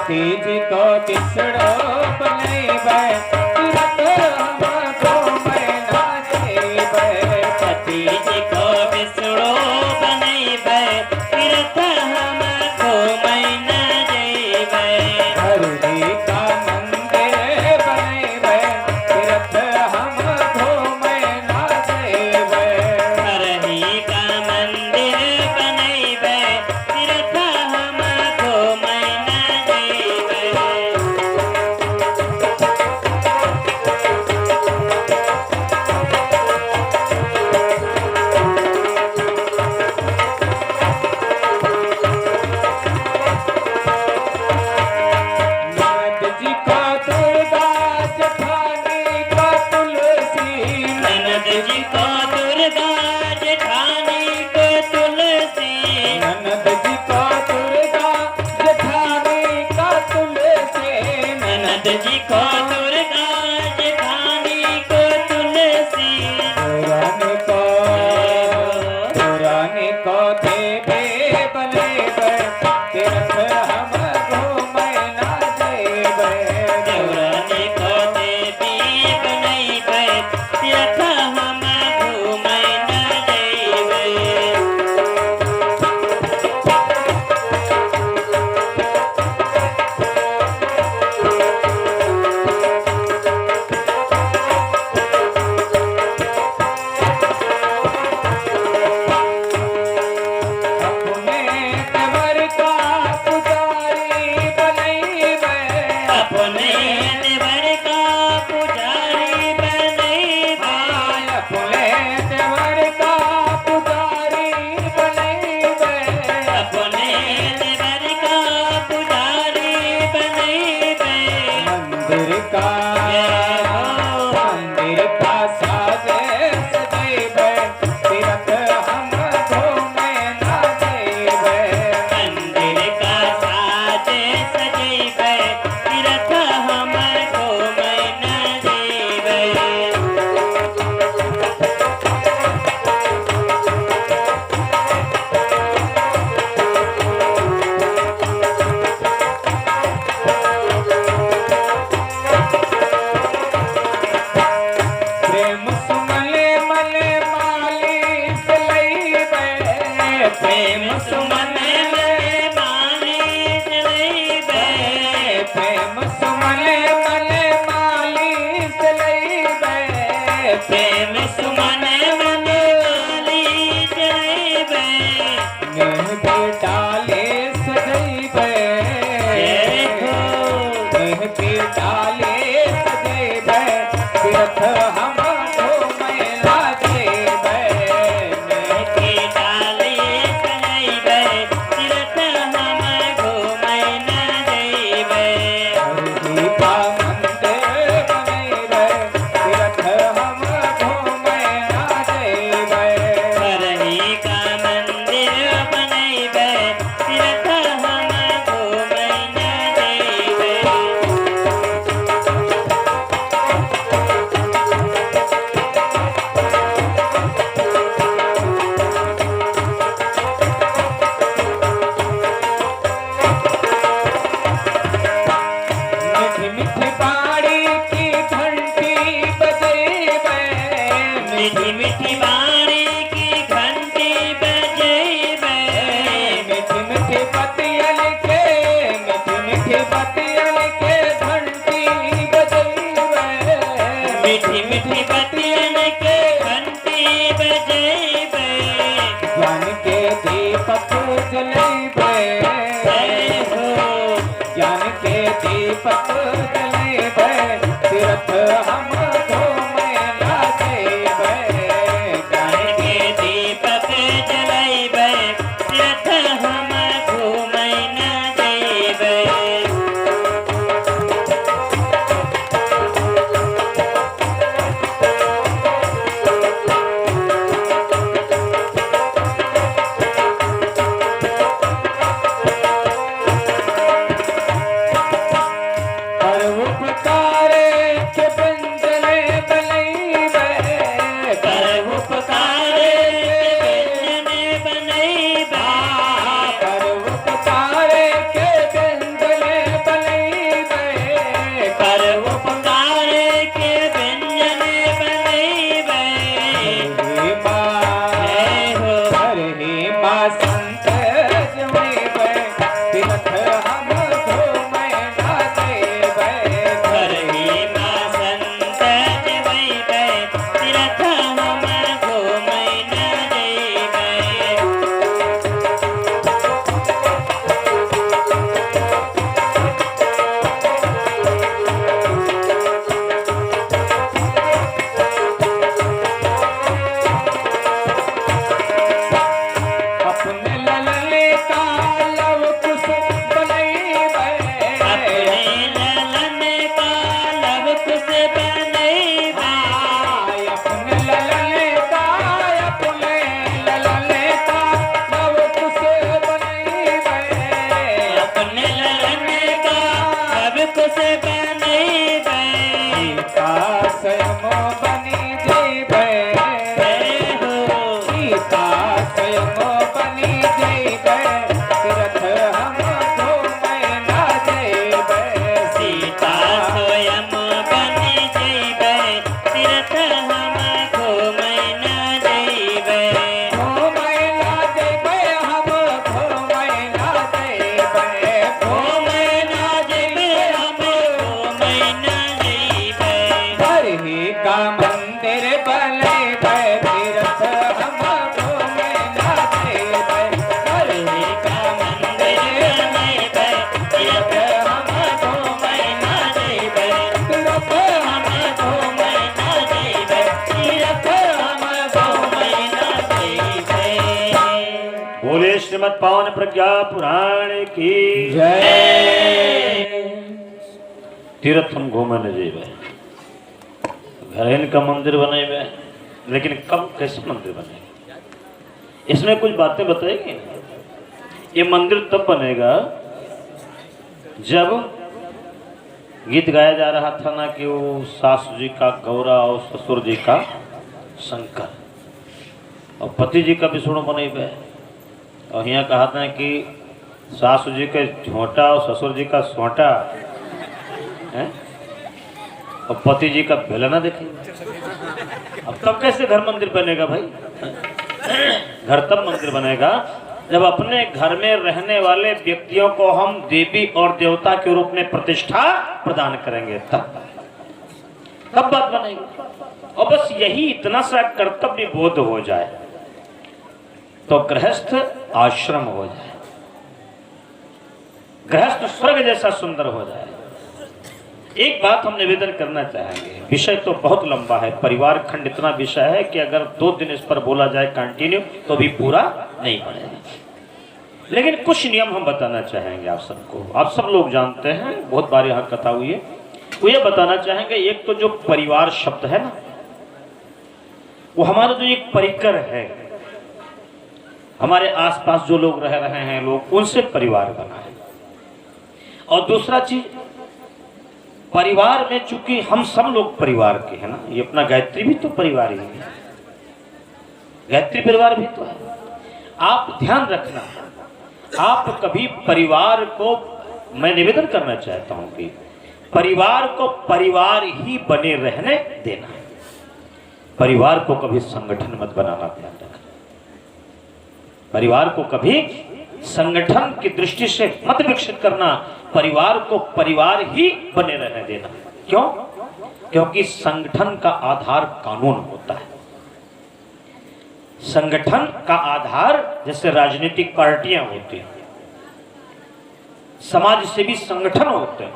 पति जी को तिसड़ो बनैबै तीरथ हम घूमै ना जैबै पति जी को बिसड़ो बनैबै तीर्थ हम घूमै न जैबै घर ही का मंदिर बनैबै तीरथ हम घूमै ना जैबै हरही का मंदिर बनैबै तीर्थ हम घूमै न जैबै नंद जी को दुर्गा जेठानी को तुलसी ननद जी को दुर्गा जेठानी को तुलसी ननद जी को दुर्गा जेठानी को तुलसी ननद जी को दुर्गा जेठानी को तुलसी पुराने को देवे बनैबै तीरथ हम घूमै ना जैबै देवरानी को देवी बनैबै तीर्थ हम घूमै न जैबै अपने देवर का पुजारी बनैबै अपने देवर का पुजारी बनैबै अपने देवर का पुजारी बनैबै अपने देवर का पुजारी बनैबै मंदिर का साजे सजैबै तीरथ हम घूमै ना जैबै मंदिर का साजे सजैबै तीर्थ हम घूमै न जैबै प्रेम सुमले मले माली सलैबै प्रेम सुमन में माली जलैबै प्रेम सुमले मले माली सलैबै प्रेम सुमन में माली जलैबै नेह के डाले सजैबै नेह के डाले सजैबै तीरथ हम घूमै ना जैबै नेह के डाले सजैबै तीर्थ हम घूमै न जैबै हरही का मंदिर बनैबै तीरथ हम घूमै ना जैबै हरही का मंदिर बनैबै तीर्थ हम घूमै न जैबै मीठी मीठी बाड़ी की घंटी बजैबै मीठी मीठी बाड़ी की घंटी बजैबै मीठी मीठी पतियन के मीठी मीठी पतियन के घंटी बजैबै मीठी मीठी बतियन के घंटी बजैबै ज्ञान के दीपक जलैबै जय हो ज्ञान के दीपक जलैबै तीरथ हम घूमै ना जैबै ज्ञान के दीपक जलैबै तीर्थ हम घूमै न जैबै पर वो हम घूमे ना देबै घर ही बसंत जइबै तीरथ हम घूमै न जइबै अपने ललले का लव कुश बनैबै अपने ललन का लब कुश बनैबै अपने ललले का लव कुश बनैबै अपने ललन का लब कुश बनैबै सीता स्वयं बनी जइबै हो सीता स्वयं बनी जइबै तीरथ हम घूमै ना जइबै सीता स्वयं बनि जइबै तीरथ हम घूमै न जइबै घूमै ना जइबै हम घूमै ना जइबै घूमै न जइबै हम घूमै न जइबै हरि का मंदिर बनैबै तीरथ हम घूमै ना जइबै हरि का मंदिर बनैबै तीरथ हम घूमै न जइबै तीरथ हम घूमै न जइबै तीरथ हम घूमै न जइबै बोले श्रीमद् पावन प्रज्ञा पुराण की जय तीर्थ हम घूमे न जेबे घर का मंदिर बनेबे लेकिन कब कैसे मंदिर बनेगा इसमें कुछ बातें बताएगी ये मंदिर तब बनेगा जब गीत गाया जा रहा था ना कि वो सासू जी का गौरा और ससुर जी का शंकर और पति जी का विष्णु बनेबे और यहाँ कहा था कि सासू जी का झोंटा और ससुर जी का सोंटा है और पति जी का बेलना देखेंगे अब तब कैसे घर मंदिर बनेगा भाई घर तब मंदिर बनेगा जब अपने घर में रहने वाले व्यक्तियों को हम देवी और देवता के रूप में प्रतिष्ठा प्रदान करेंगे तब बात बनेगी और बस यही इतना सा कर्तव्य बोध हो जाए तो गृहस्थ आश्रम हो जाए गृहस्थ स्वर्ग जैसा सुंदर हो जाए एक बात हम निवेदन करना चाहेंगे विषय तो बहुत लंबा है परिवार खंड इतना विषय है कि अगर 2 दिन इस पर बोला जाए कंटिन्यू तो भी पूरा नहीं पड़ेगा लेकिन कुछ नियम हम बताना चाहेंगे आप सबको आप सब लोग जानते हैं बहुत बार यहाँ कथा हुई है वो ये बताना चाहेंगे एक तो जो परिवार शब्द है ना वो हमारा जो एक परिकर है हमारे आसपास जो लोग रह रहे हैं लोग उनसे परिवार बना है और दूसरा चीज परिवार में चूंकि हम सब लोग परिवार के हैं ना ये अपना गायत्री भी तो परिवार ही है गायत्री परिवार भी तो है आप ध्यान रखना आप कभी परिवार को मैं निवेदन करना चाहता हूं कि परिवार को परिवार ही बने रहने देना परिवार को कभी संगठन मत बनाना ध्यान रखना परिवार को कभी संगठन की दृष्टि से मत विकसित करना परिवार को परिवार ही बने रहने देना क्यों क्योंकि संगठन का आधार कानून होता है संगठन का आधार जैसे राजनीतिक पार्टियां होती हैं समाज सेवी संगठन होते हैं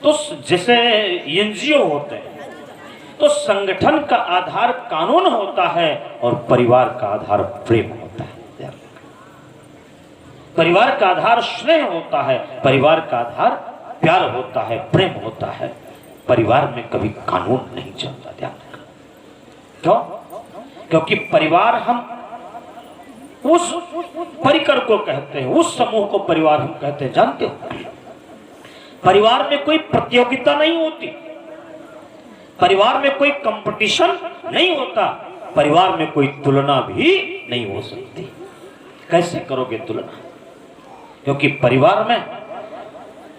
तो जैसे एनजीओ होते हैं तो संगठन का आधार कानून होता है और परिवार का आधार प्रेम होता है परिवार का आधार स्नेह होता है परिवार का आधार प्यार होता है प्रेम होता है परिवार में कभी कानून नहीं चलता ध्यान रखना क्यों क्योंकि परिवार हम उस परिकर को कहते हैं उस समूह को परिवार हम कहते हैं जानते हो परिवार में कोई प्रतियोगिता नहीं होती परिवार में कोई कंपटीशन नहीं होता परिवार में कोई तुलना भी नहीं हो सकती कैसे करोगे तुलना क्योंकि परिवार में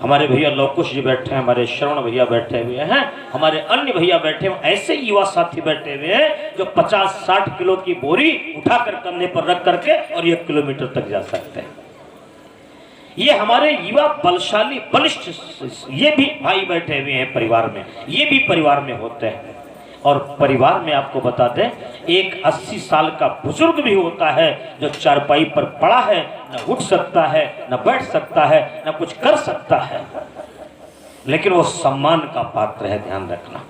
हमारे भैया लवकुश जी बैठे हैं हमारे श्रवण भैया बैठे हुए हैं हमारे अन्य भैया बैठे हुए ऐसे युवा साथी बैठे हुए हैं जो 50-60 किलो की बोरी उठाकर कंधे पर रख करके और 1 किलोमीटर तक जा सकते हैं ये हमारे युवा बलशाली बलिष्ठ ये भी भाई बैठे हुए हैं परिवार में, ये भी परिवार में होते हैं। और परिवार में आपको बता दें, एक 80 साल का बुजुर्ग भी होता है जो चारपाई पर पड़ा है, न उठ सकता है, न बैठ सकता है, न कुछ कर सकता है, लेकिन वो सम्मान का पात्र है। ध्यान रखना,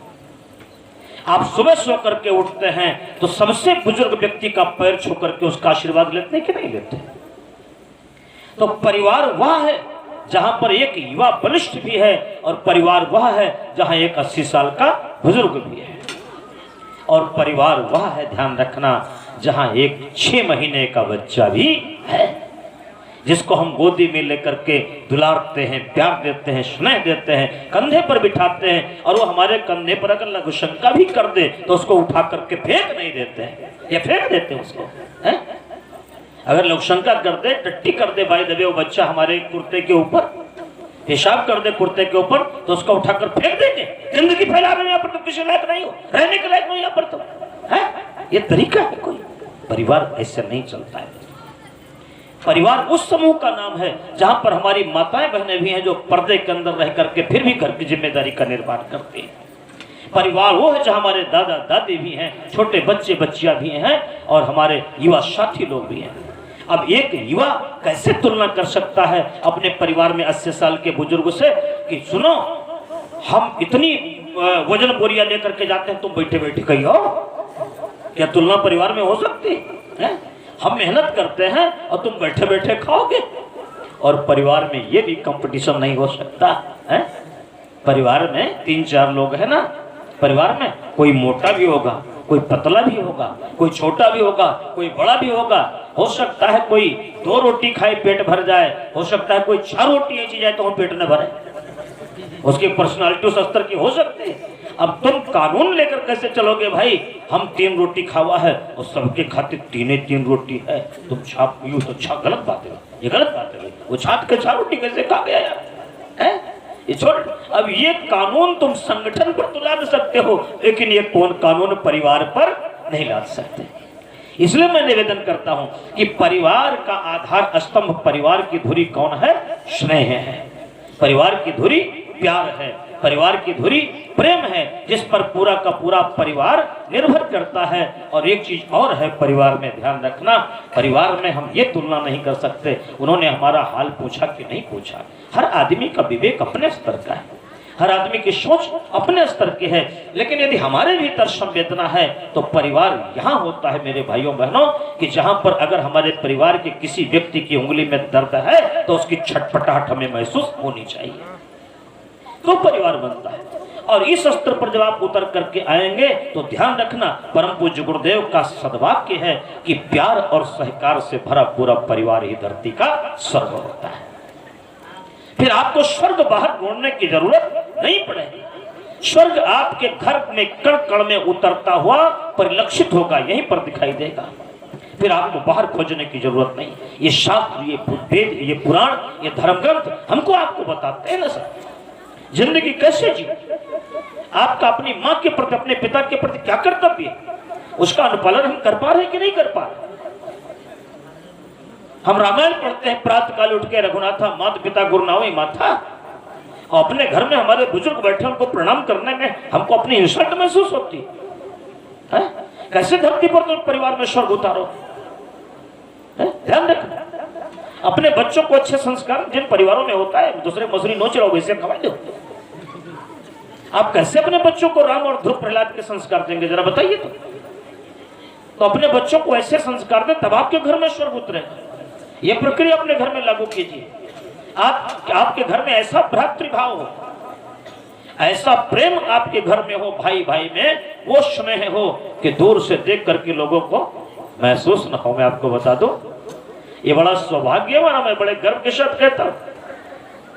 आप सुबह सो करके उठते हैं तो सबसे बुजुर्ग व्यक्ति का पैर छू करके उसका आशीर्वाद लेते हैं कि नहीं लेते? तो परिवार वह है जहां पर एक युवा बलिष्ठ भी है, और परिवार वह है जहां एक 80 साल का बुजुर्ग भी है, और परिवार वह है, ध्यान रखना, जहां एक 6 महीने का बच्चा भी है, जिसको हम गोदी में लेकर के दुलारते हैं, प्यार देते हैं, स्नेह देते हैं, कंधे पर बिठाते हैं, और वो हमारे कंधे पर अगर लघु शंका भी कर दे तो उसको उठा करके फेंक नहीं देते हैं, या फेंक देते हैं उसको, है? अगर लघु शंका कर दे, टट्टी कर दे, भाई दबे वो बच्चा हमारे कुर्ते के ऊपर, पेशाब कर दे कुर्ते के ऊपर, तो उसको उठाकर फेंक देंगे। जिंदगी फैला रहे हैं यहाँ पर, तो किसी लायक नहीं हो, रहने के लायक नहीं यहाँ पर, तो है ये तरीका है कोई? परिवार ऐसे नहीं चलता है। परिवार उस समूह का नाम है जहां पर हमारी माताएं बहनें भी हैं जो पर्दे के अंदर रह करके फिर भी घर की जिम्मेदारी का निर्वाह करती हैं। परिवार वो है जहां हमारे दादा दादी भी हैं, छोटे बच्चे बच्चियां भी हैं, और हमारे युवा साथी लोग भी हैं। अब एक युवा कैसे तुलना कर सकता है अपने परिवार में 80 साल के बुजुर्ग से कि सुनो, हम इतनी वजन बोरिया लेकर के जाते हैं, तुम बैठे बैठे कहीं हो? क्या तुलना परिवार में हो सकती है? हम मेहनत करते हैं और तुम बैठे बैठे खाओगे। और परिवार में ये भी कंपटीशन नहीं हो सकता है। परिवार में 3-4 लोग हैं ना, परिवार में कोई मोटा भी होगा, कोई पतला भी होगा, कोई छोटा भी होगा, कोई बड़ा भी होगा। हो सकता है कोई 2 रोटी खाए पेट भर जाए, हो सकता है कोई 4 रोटी ऐसी जाए तो हम पेट न भरे, उसकी पर्सनालिटी उस स्तर की हो सकती है। अब तुम कानून लेकर कैसे चलोगे भाई, हम 3 रोटी खावा है और सबके खाते 3 रोटी है, तुम छाप यूं तो छा, गलत बात है, ये गलत बात है। वो छाप के 4 रोटी कैसे खा गया यार, है? ये छोड़। अब ये कानून तुम संगठन पर तो लाद सकते हो, लेकिन ये कौन कानून परिवार पर नहीं लाद सकते। इसलिए मैं निवेदन करता हूं कि परिवार का आधार स्तंभ, परिवार की धुरी कौन है? स्नेह है। परिवार की धुरी प्यार है, परिवार की धुरी प्रेम है, जिस पर पूरा का पूरा परिवार निर्भर करता है। और एक चीज और है परिवार में, ध्यान रखना, परिवार में हम ये तुलना नहीं कर सकते उन्होंने हमारा हाल पूछा कि नहीं पूछा। हर आदमी का विवेक अपने स्तर का है, हर आदमी की सोच अपने स्तर की है, लेकिन यदि हमारे भीतर संवेदना है तो परिवार यहाँ होता है मेरे भाइयों बहनों, कि जहाँ पर अगर हमारे परिवार के किसी व्यक्ति की उंगली में दर्द है तो उसकी छटपटाहट हमें महसूस होनी चाहिए, तो परिवार बनता है। और इस स्तर पर जब आप उतर करके आएंगे तो ध्यान रखना, परम पूज्य गुरुदेव का सद्वाक्य है कि प्यार और सहकार से भरा पूरा परिवार ही धरती का स्वर्ग होता है। फिर आपको स्वर्ग बाहर ढूंढने की जरूरत नहीं पड़ेगी, स्वर्ग आपके घर में कण कण में उतरता हुआ परिलक्षित होगा, यहीं पर दिखाई देगा। फिर आपको बाहर खोजने की जरूरत नहीं। ये शास्त्र, ये वेद, ये पुराण, ये धर्म ग्रंथ हमको आपको बताते हैं ना सर, जिंदगी कैसे जी, आपका अपनी माँ के प्रति, अपने पिता के प्रति क्या कर्तव्य है, उसका अनुपालन हम कर पा रहे हैं कि नहीं कर पा रहे। हम रामायण पढ़ते हैं, प्रातः काल उठ के रघुनाथा माता पिता गुरु नावई माथा, और अपने घर में हमारे बुजुर्ग बैठे उनको प्रणाम करने में हमको अपनी इंसल्ट महसूस होती है। कैसे धरती पर तुम परिवार में स्वर्ग उतारो? ध्यान रखना, अपने बच्चों को अच्छे संस्कार जिन परिवारों में होता है, दूसरे मसूरी नोच रहो वैसे खवा दो। आप कैसे अपने बच्चों को राम और ध्रुव प्रहलाद के संस्कार देंगे, जरा बताइए तो अपने बच्चों को ऐसे संस्कार दें तब आपके घर में स्वर्ग उतरेगा। ये प्रक्रिया अपने घर में लागू कीजिए। आपके घर में ऐसा भ्रातृभाव हो, ऐसा प्रेम आपके घर में हो, भाई भाई में वो स्नेह हो कि दूर से देख करके लोगों को महसूस न हो। मैं आपको बता दूं, ये बड़ा सौभाग्य हमारा, मैं बड़े गर्व के साथ कहता हूं,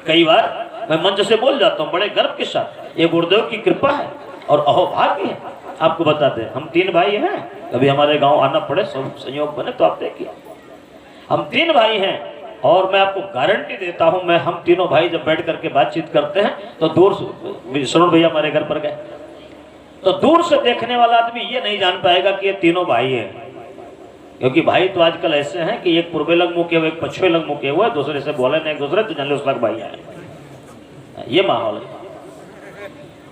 कई बार मैं मंच से बोल जाता हूं बड़े गर्व के साथ, ये गुरुदेव की कृपा है और अहोभाग्य है। आपको बता दें, हम 3 भाई हैं, कभी हमारे गांव आना पड़े, संयोग बने तो आप देखिए, हम 3 भाई हैं। और मैं आपको गारंटी देता हूं, मैं हम तीनों भाई जब बैठ करके बातचीत करते हैं तो दूर से, सरोज भैया हमारे घर पर गए तो दूर से देखने वाला आदमी ये नहीं जान पाएगा कि ये तीनों भाई हैं, क्योंकि भाई तो आजकल ऐसे हैं कि एक पूर्वे लग मुके हुए, एक पश्चिमे लग मुके हुए, दूसरे से बोले नहीं एक दूसरे तो जान लो उस लग भाई है। ये माहौल है।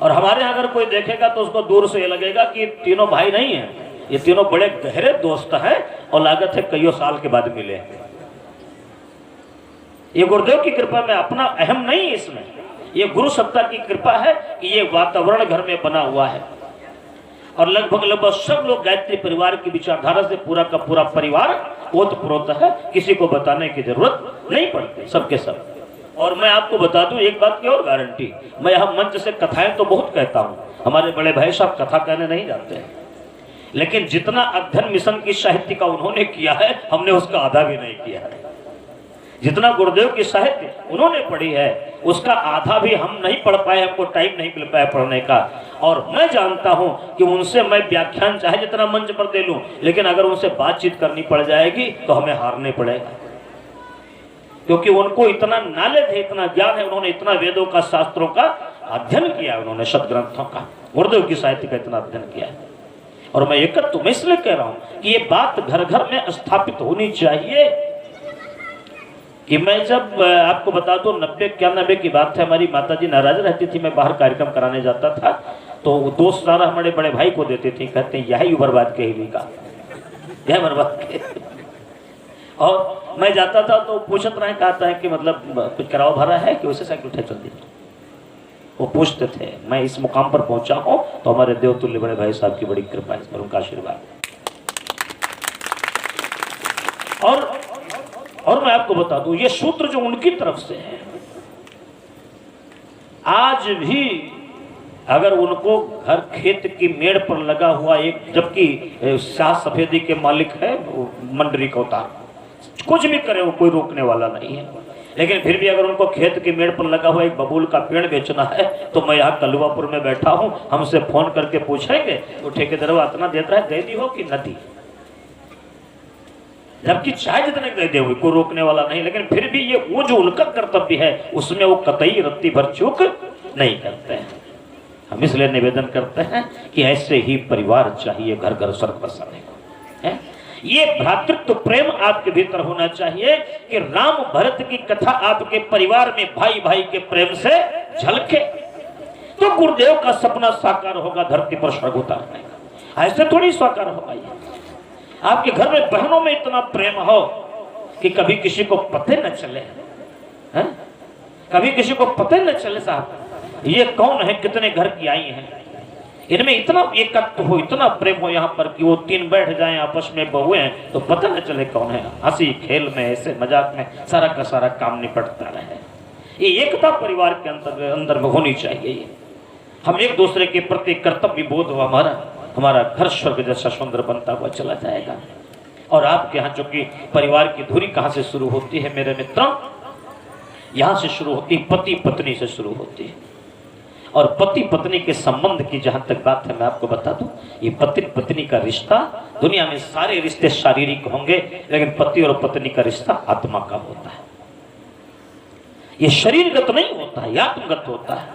और हमारे यहाँ अगर कोई देखेगा तो उसको दूर से ये लगेगा कि तीनों भाई नहीं है, ये तीनों बड़े गहरे दोस्त हैं और लागत है कईयों साल के बाद मिले। ये गुरुदेव की कृपा में अपना अहम नहीं, इसमें ये गुरु सत्ता की कृपा है कि ये वातावरण घर में बना हुआ है। और लगभग सब लोग गायत्री परिवार की विचारधारा से पूरा का पूरा परिवार ओतप्रोत है, किसी को बताने की जरूरत नहीं पड़ती, सबके सब। और मैं आपको बता दूं एक बात की और गारंटी, मैं यहाँ मंच से कथाएं तो बहुत कहता हूँ, हमारे बड़े भाई साहब कथा कहने नहीं जाते हैं, लेकिन जितना अध्ययन मिशन की साहित्य का उन्होंने किया है हमने उसका आधा भी नहीं किया है। जितना गुरुदेव की साहित्य उन्होंने पढ़ी है उसका आधा भी हम नहीं पढ़ पाए, हमको टाइम नहीं मिल पाया पढ़ने का। और मैं जानता हूं कि उनसे मैं व्याख्यान चाहे जितना मंच पर दे लूं, लेकिन अगर उनसे बातचीत करनी पड़ जाएगी तो हमें हारने पड़ेगा, क्योंकि उनको इतना नॉलेज है, इतना ज्ञान है, उन्होंने इतना वेदों का, शास्त्रों का अध्ययन किया है, उन्होंने सदग्रंथों का, गुरुदेव की साहित्य का इतना अध्ययन किया है। और मैं एक तो मैं इसलिए कह रहा हूं कि ये बात घर घर में स्थापित होनी चाहिए। कि मैं जब आपको बता दूं 90-91 की बात है, हमारी माताजी नाराज रहती थी, मैं बाहर कार्यक्रम कराने जाता था तो वो दोस्त सारा हमारे बड़े भाई को देते थे, कहते हैं यही बर्बाद के ही का, यह बर्बाद के। और मैं जाता था तो पूछत रहे, कहता है कि मतलब कुछ कराओ भरा है कि उसे साइकिल उठा चल दी, वो पूछते थे। मैं इस मुकाम पर पहुंचा हूं तो हमारे देवतुल्य बड़े भाई साहब की बड़ी कृपा है, इस पर उनका आशीर्वाद। और मैं आपको बता दूं ये सूत्र जो उनकी तरफ से है, आज भी अगर उनको घर खेत की मेड़ पर लगा हुआ एक, जबकि शाह सफेदी के मालिक है मंडरी का उतार, कुछ भी करे वो कोई रोकने वाला नहीं है, लेकिन फिर भी अगर उनको खेत की मेड़ पर लगा हुआ एक बबूल का पेड़ बेचना है तो मैं यहाँ कलुआपुर में बैठा हूँ, हमसे फोन करके पूछेंगे तो ठेकेदार इतना देता है, दे दी हो कि नदी, जबकि चाहे जितने दे दे कोई रोकने वाला नहीं, लेकिन फिर भी ये वो जो उनका कर्तव्य है उसमें वो कतई रत्ती भर चूक नहीं करते हैं। हम इसलिए निवेदन करते हैं कि ऐसे ही परिवार चाहिए घर घर स्वर्ग बसाने को है। ये भ्रातृत्व प्रेम आपके भीतर होना चाहिए कि राम भरत की कथा आपके परिवार में भाई भाई के प्रेम से झलके तो गुरुदेव का सपना साकार होगा धरती पर स्वर्ग उतारने का। ऐसे थोड़ी साकार होगा ये। आपके घर में बहनों में इतना प्रेम हो कि कभी किसी को पता न चले, है? कभी किसी को पता न चले साहब ये कौन है, कितने घर की आई हैं, इनमें इतना एकत्व हो, इतना प्रेम हो यहाँ पर कि वो तीन बैठ जाएं आपस में बहुए हैं तो पता न चले कौन है। हंसी खेल में, ऐसे मजाक में सारा का सारा काम निपटता रहे। ये एकता परिवार के अंदर में होनी चाहिए। हम एक दूसरे के प्रति कर्तव्य बोध हो, हमारा घर स्वर्ग जैसा सुंदर बनता हुआ चला जाएगा। और आपके यहाँ जो कि परिवार की धुरी कहाँ से शुरू होती है मेरे मित्रों, यहाँ से शुरू होती है, पति पत्नी से शुरू होती है। और पति पत्नी के संबंध की जहां तक बात है मैं आपको बता दूं, ये पति पत्नी का रिश्ता, दुनिया में सारे रिश्ते शारीरिक होंगे लेकिन पति और पत्नी का रिश्ता आत्मा का होता है। ये शरीरगत नहीं होता है, आत्मगत होता है।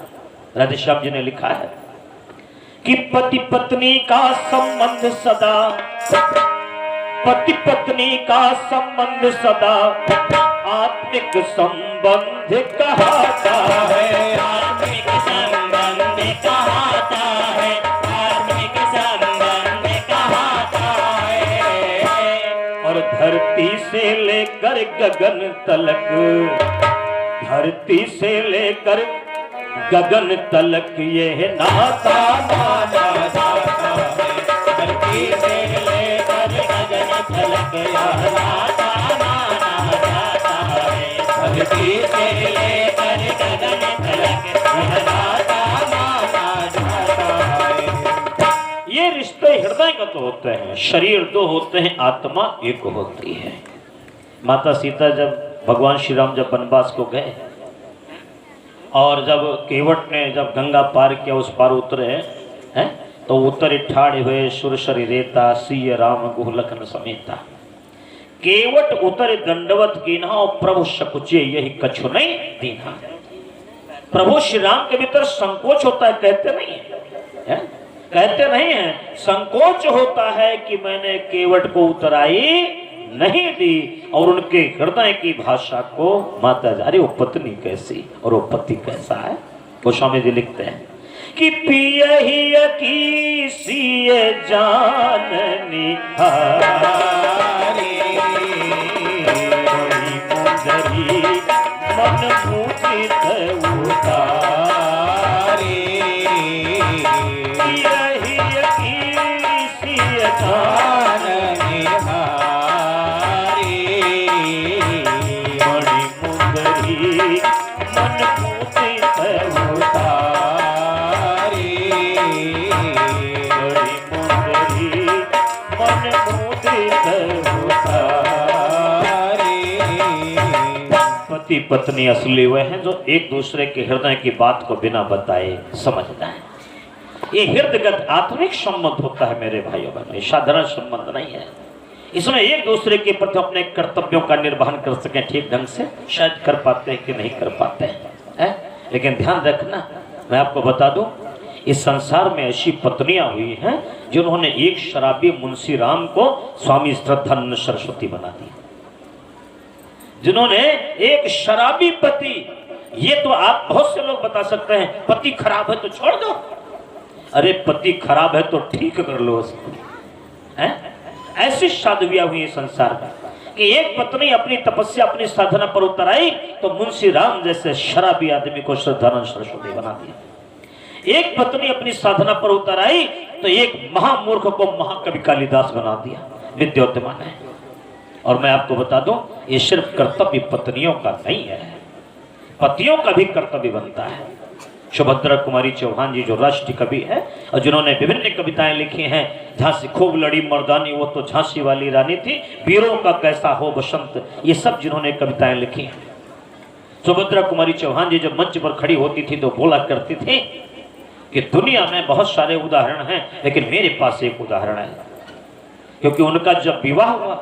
राधेश्याम जी ने लिखा है कि पति पत्नी का संबंध सदा, पति पत्नी का संबंध सदा आत्मिक संबंध कहता है, आत्मिक संबंध कहता है, आत्मिक संबंध कहता है। और धरती से लेकर गगन तलक, धरती से लेकर गगन तलक ये नाता माना जाता है, धरती से लेकर गगन तलक यह नाता माना जाता है, धरती से लेकर गगन तलक यह नाता माना जाता है। ये रिश्ते हृदयगत होते हैं, शरीर दो होते हैं, आत्मा एक होती है। माता सीता जब भगवान श्री राम जब वनवास को गए और जब केवट ने जब गंगा पार किया, उस पार उतरे हैं तो उतरे ठाड़े हुए सुरसरी रेता, सिय राम गुह लखन समेता। केवट उतरे दंडवत कीन्हा और प्रभु सकुचे यही कछु नहीं दीन्हा। प्रभु श्री राम के भीतर संकोच होता है, कहते नहीं है? कहते नहीं है, संकोच होता है कि मैंने केवट को उतराई नहीं दी। और उनके हृदय की भाषा को माता जा रही, वो पत्नी कैसी और वो पति कैसा है। गोस्वामी जी लिखते हैं कि पिया ही की सिए जाननी मन पूजित उतारे, पिया ही की सिए जाननी मन पूजित उतारे, मन पूजित उतारे। पति पत्नी असली वे हैं जो एक दूसरे के हृदय की बात को बिना बताए समझता है। ये हृदयगत आत्मिक संबंध होता है मेरे भाइयों बहनों, साधारण संबंध नहीं है। इसमें एक दूसरे के प्रति अपने कर्तव्यों का निर्वहन कर सके ठीक ढंग से, शायद कर पाते हैं कि नहीं कर पाते हैं। लेकिन ध्यान रखना, मैं आपको बता दूं, इस संसार में ऐसी पत्नियां हुई हैं जिन्होंने एक शराबी मुंशी राम को स्वामी श्रद्धानंद सरस्वती बना दिया। जिन्होंने एक शराबी पति, ये तो आप बहुत से लोग बता सकते हैं पति खराब है तो छोड़ दो, अरे पति खराब है तो ठीक कर लो उसको। ऐसी साधुवियां हुई संसार में कि एक पत्नी अपनी तपस्या अपनी साधना पर उतर आई तो मुंशी राम जैसे शराबी आदमी को श्रद्धानंद सरस्वती बना दिया। एक पत्नी अपनी साधना पर उतर आई तो एक महामूर्ख को महाकवि कालिदास बना दिया, विद्योतमान है। और मैं आपको बता दूं, ये सिर्फ कर्तव्य पत्नियों का नहीं है, पतियों का भी कर्तव्य बनता है। सुभद्रा कुमारी चौहान जी जो राष्ट्रीय कवि है और जिन्होंने विभिन्न कविताएं लिखी हैं, झांसी खूब लड़ी मर्दानी वो तो झांसी वाली रानी थी, वीरों का कैसा हो बसंत, ये सब जिन्होंने कविताएं लिखी हैं। सुभद्रा कुमारी चौहान जी जब मंच पर खड़ी होती थी तो बोला करती थी कि दुनिया में बहुत सारे उदाहरण हैं लेकिन मेरे पास एक उदाहरण है। क्योंकि उनका जब विवाह हुआ,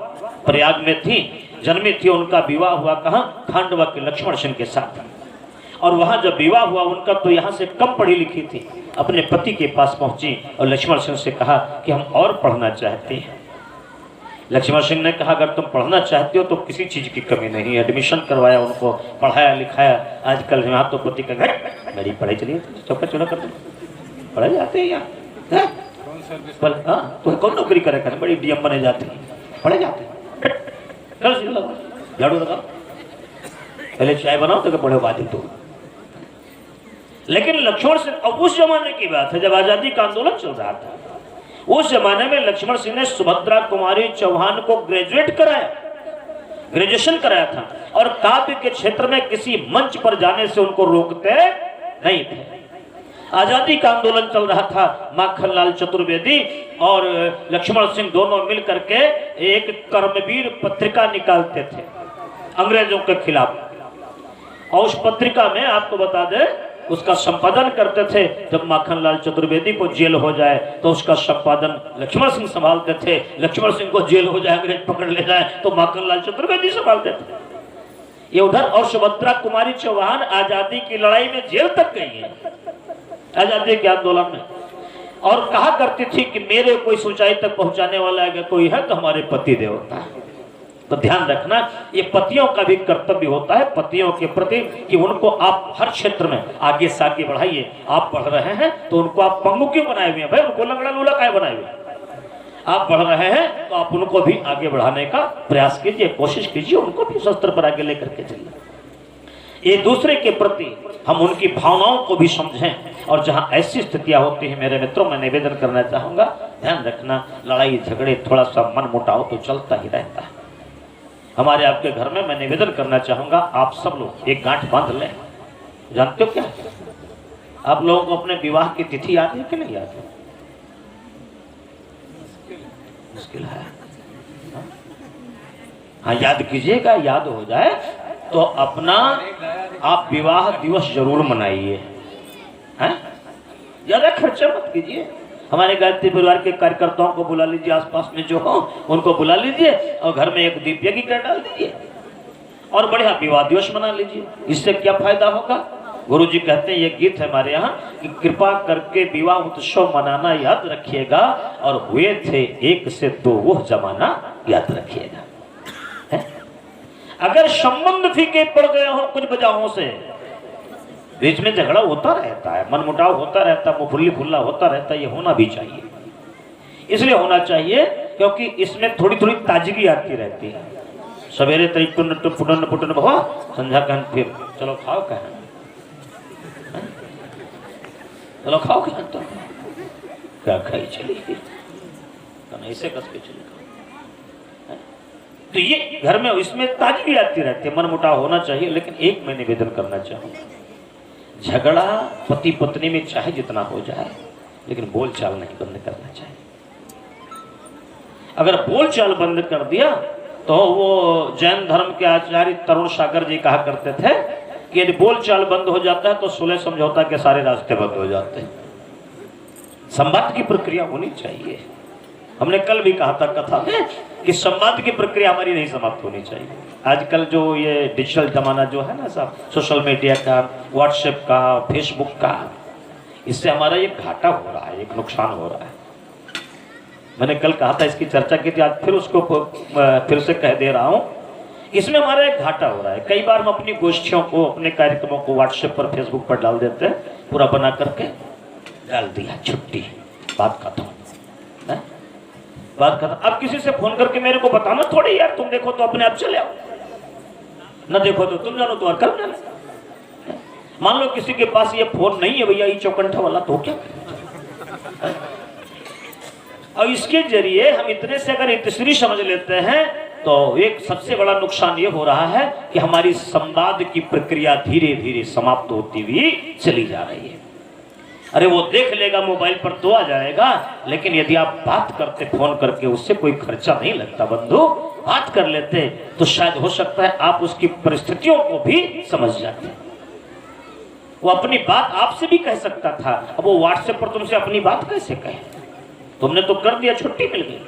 प्रयाग में थी, जन्मी थी, उनका विवाह हुआ कहाँ, खांडवा के लक्ष्मण सिंह के साथ। और वहां जब विवाह हुआ उनका तो यहाँ से कम पढ़ी लिखी थी, अपने पति के पास पहुंची और लक्ष्मण सिंह से कहा कि हम और पढ़ना चाहते हैं। लक्ष्मण सिंह ने कहा अगर तुम पढ़ना चाहते हो तो किसी चीज की कमी नहीं, एडमिशन करवाया, उनको पढ़ाया लिखाया। आजकल यहाँ तो पति का घर मेरी पढ़ाई चलिए चौका चौड़ा कर दो, पढ़ाई जाते हैं यहाँ, हाँ तो कौन नौकरी करे कर, बड़ी डीएम बने जाते हैं, पढ़े जाते हैं, झाड़ू लगाओ, पहले चाय बनाओ तो पढ़े बाजी तो। लेकिन लक्ष्मण सिंह, अब उस जमाने की बात है जब आजादी का आंदोलन चल रहा था, उस जमाने में लक्ष्मण सिंह ने सुभद्रा कुमारी चौहान को ग्रेजुएट कराया, ग्रेजुएशन कराया था। और काव्य के क्षेत्र में किसी मंच पर जाने से उनको रोकते नहीं थे। आजादी का आंदोलन चल रहा था, माखनलाल चतुर्वेदी और लक्ष्मण सिंह दोनों मिलकर के एक कर्मवीर पत्रिका निकालते थे अंग्रेजों के खिलाफ। और उस पत्रिका में आपको बता दें उसका संपादन करते थे। जब माखनलाल चतुर्वेदी को जेल हो जाए तो उसका संपादन लक्ष्मण सिंह संभालते थे, लक्ष्मण सिंह को जेल हो जाए, अंग्रेज पकड़ ले जाए तो माखनलाल चतुर्वेदी संभालते थे। ये उधर। और सुभद्रा कुमारी चौहान आजादी की लड़ाई में जेल तक गई है, आजादी के आंदोलन में, और कहा करती थी कि मेरे कोई ऊंचाई तक पहुंचाने वाला अगर कोई है तो हमारे पति देवता है। तो ध्यान रखना, ये पतियों का भी कर्तव्य होता है पतियों के प्रति कि उनको आप हर क्षेत्र में आगे से आगे बढ़ाइए। आप बढ़ रहे हैं तो उनको आप पंगु क्यों बनाए हुए हैं भाई, उनको लंगड़ा लूला काहे बनाए हुए? आप बढ़ रहे हैं तो आप उनको भी आगे बढ़ाने का प्रयास कीजिए, कोशिश कीजिए, उनको भी शस्त्र पर आगे लेकर के चलिए। एक दूसरे के प्रति हम उनकी भावनाओं को भी समझें। और जहां ऐसी स्थितियां होती हैं मेरे मित्रों, मैं निवेदन करना चाहूंगा, ध्यान रखना, लड़ाई झगड़े थोड़ा सा मन मुटाव तो चलता ही रहता है। हमारे आपके घर में मैं निवेदन करना चाहूंगा, आप सब लोग एक गांठ बांध लें। जानते हो क्या, आप लोगों को अपने विवाह की तिथि याद है कि नहीं याद है? मुश्किल है, हाँ याद कीजिएगा, याद हो जाए तो अपना आप विवाह दिवस जरूर मनाइए, हैं? ज्यादा खर्चा मत कीजिए। हमारे गायत्री परिवार के कार्यकर्ताओं को बुला लीजिए, आसपास में जो हो उनको बुला लीजिए और घर में एक दीप यज्ञ कर डाल दीजिए और बढ़िया विवाह दिवस मना लीजिए। इससे क्या फायदा होगा? गुरु जी कहते हैं ये गीत है हमारे यहाँ कि कृपा करके विवाह उत्सव मनाना याद रखिएगा और हुए थे 1 से 2 वह जमाना याद रखिएगा। है? अगर संबंध फीके पड़ गए हो कुछ वजहों से, बीच में झगड़ा होता रहता है, मनमुटाव होता रहता है, मुफुल्ली फुल्ला होता रहता है, ये होना भी चाहिए। इसलिए होना चाहिए क्योंकि इसमें थोड़ी थोड़ी ताजगी आती रहती है। सवेरे तई पुटन पुटन भवा, संध्या कहन फिर चलो खाओ कहन, चलो खाओ कहन, तो क्या खाई चली ऐसे कस के चले। तो ये घर में इसमें ताजगी आती रहती है, मनमुटाव होना चाहिए। लेकिन एक मैं निवेदन करना चाहूंगा, झगड़ा पति पत्नी में चाहे जितना हो जाए लेकिन बोलचाल नहीं बंद करना चाहिए। अगर बोलचाल बंद कर दिया तो वो जैन धर्म के आचार्य तरुण सागर जी कहा करते थे कि यदि बोलचाल बंद हो जाता है तो सुलह समझौता के सारे रास्ते बंद हो जाते हैं। संवाद की प्रक्रिया होनी चाहिए। हमने कल भी कहा था कथा में कि संवाद की प्रक्रिया हमारी नहीं समाप्त होनी चाहिए। आजकल जो ये डिजिटल जमाना जो है ना साहब, सोशल मीडिया का, व्हाट्सएप का, फेसबुक का, इससे हमारा ये घाटा हो रहा है, एक नुकसान हो रहा है। मैंने कल कहा था, इसकी चर्चा की थी, आज फिर उसको फिर से कह दे रहा हूँ। इसमें हमारा एक घाटा हो रहा है। कई बार हम अपनी गोष्ठियों को, अपने कार्यक्रमों को व्हाट्सएप पर, फेसबुक पर डाल देते हैं, पूरा बना करके डाल दिया, छुट्टी, बात खत्म, बात खत्म। अब किसी से फोन करके मेरे को बताना थोड़ी यार, तुम देखो तो अपने आप चले आओ, न देखो तो तुम जानो तो और कर जाना। मान लो किसी के पास ये फोन नहीं है भैया, ये चौकंठा वाला, तो क्या करें? और इसके जरिए हम इतने से अगर इतनी समझ लेते हैं तो एक सबसे बड़ा नुकसान ये हो रहा है कि हमारी संवाद की प्रक्रिया धीरे धीरे समाप्त होती हुई चली जा रही है। अरे वो देख लेगा मोबाइल पर तो आ जाएगा, लेकिन यदि आप बात करते फोन करके, उससे कोई खर्चा नहीं लगता बंधु, बात कर लेते तो शायद हो सकता है आप उसकी परिस्थितियों को भी समझ जाते। वो अपनी बात आपसे भी कह सकता था, अब वो व्हाट्सएप पर तुमसे अपनी बात कैसे कहे? तुमने तो कर दिया, छुट्टी मिल गई।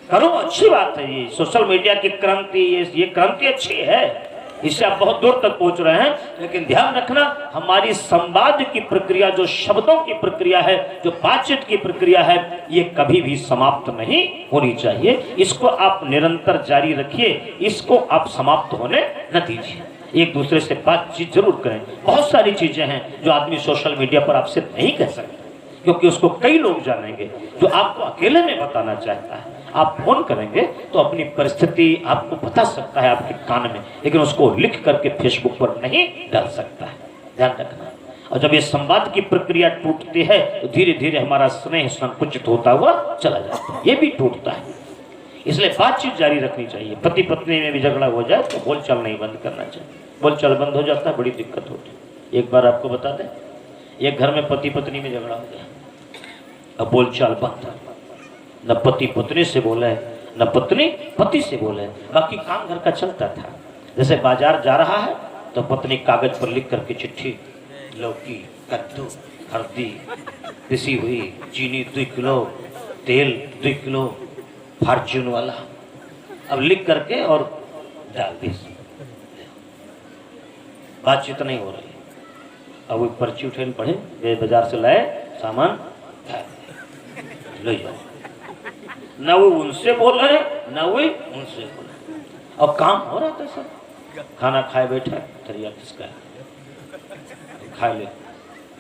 करो, अच्छी बात है, ये सोशल मीडिया की क्रांति, ये क्रांति अच्छी है, इससे आप बहुत दूर तक पहुंच रहे हैं। लेकिन ध्यान रखना, हमारी संवाद की प्रक्रिया, जो शब्दों की प्रक्रिया है, जो बातचीत की प्रक्रिया है, ये कभी भी समाप्त नहीं होनी चाहिए। इसको आप निरंतर जारी रखिए, इसको आप समाप्त होने न दीजिए। एक दूसरे से बातचीत जरूर करें। बहुत सारी चीजें हैं जो आदमी सोशल मीडिया पर आपसे नहीं कह सकता, क्योंकि उसको कई लोग जानेंगे जो आपको अकेले में बताना चाहता है। आप फोन करेंगे तो अपनी परिस्थिति आपको बता सकता है आपके कान में, लेकिन उसको लिख करके फेसबुक पर नहीं डाल सकता है। ध्यान रखना। और जब ये संवाद की प्रक्रिया टूटती है तो धीरे धीरे हमारा स्नेह संकुचित होता हुआ चला जाता है, ये भी टूटता है। इसलिए बातचीत जारी रखनी चाहिए। पति पत्नी में भी झगड़ा हो जाए तो बोलचाल नहीं बंद करना चाहिए। बोलचाल बंद हो जाता है, बड़ी दिक्कत होती है। एक बार आपको बता दें, एक घर में पति पत्नी में झगड़ा हो गया, अब बोलचाल बंद, न पति पत्नी से बोले, न पत्नी पति से बोले, बाकी काम घर का चलता था। जैसे बाजार जा रहा है तो पत्नी कागज पर लिख करके चिट्ठी, लौकी, कद्दू, हल्दी, पिसी हुई, चीनी 2 किलो, तेल 2 किलो, फॉर्च्यून वाला, अब लिख करके और डाल दी। बातचीत नहीं हो रही। अब वो पर्ची उठे पढ़े, वे बाजार से लाए सामान, ले जाओ। न वो उनसे बोल रहे, न वो उनसे बोल रहे। अब काम हो रहा था सब, खाना खाए बैठा, तरिया किसका है, खा ले,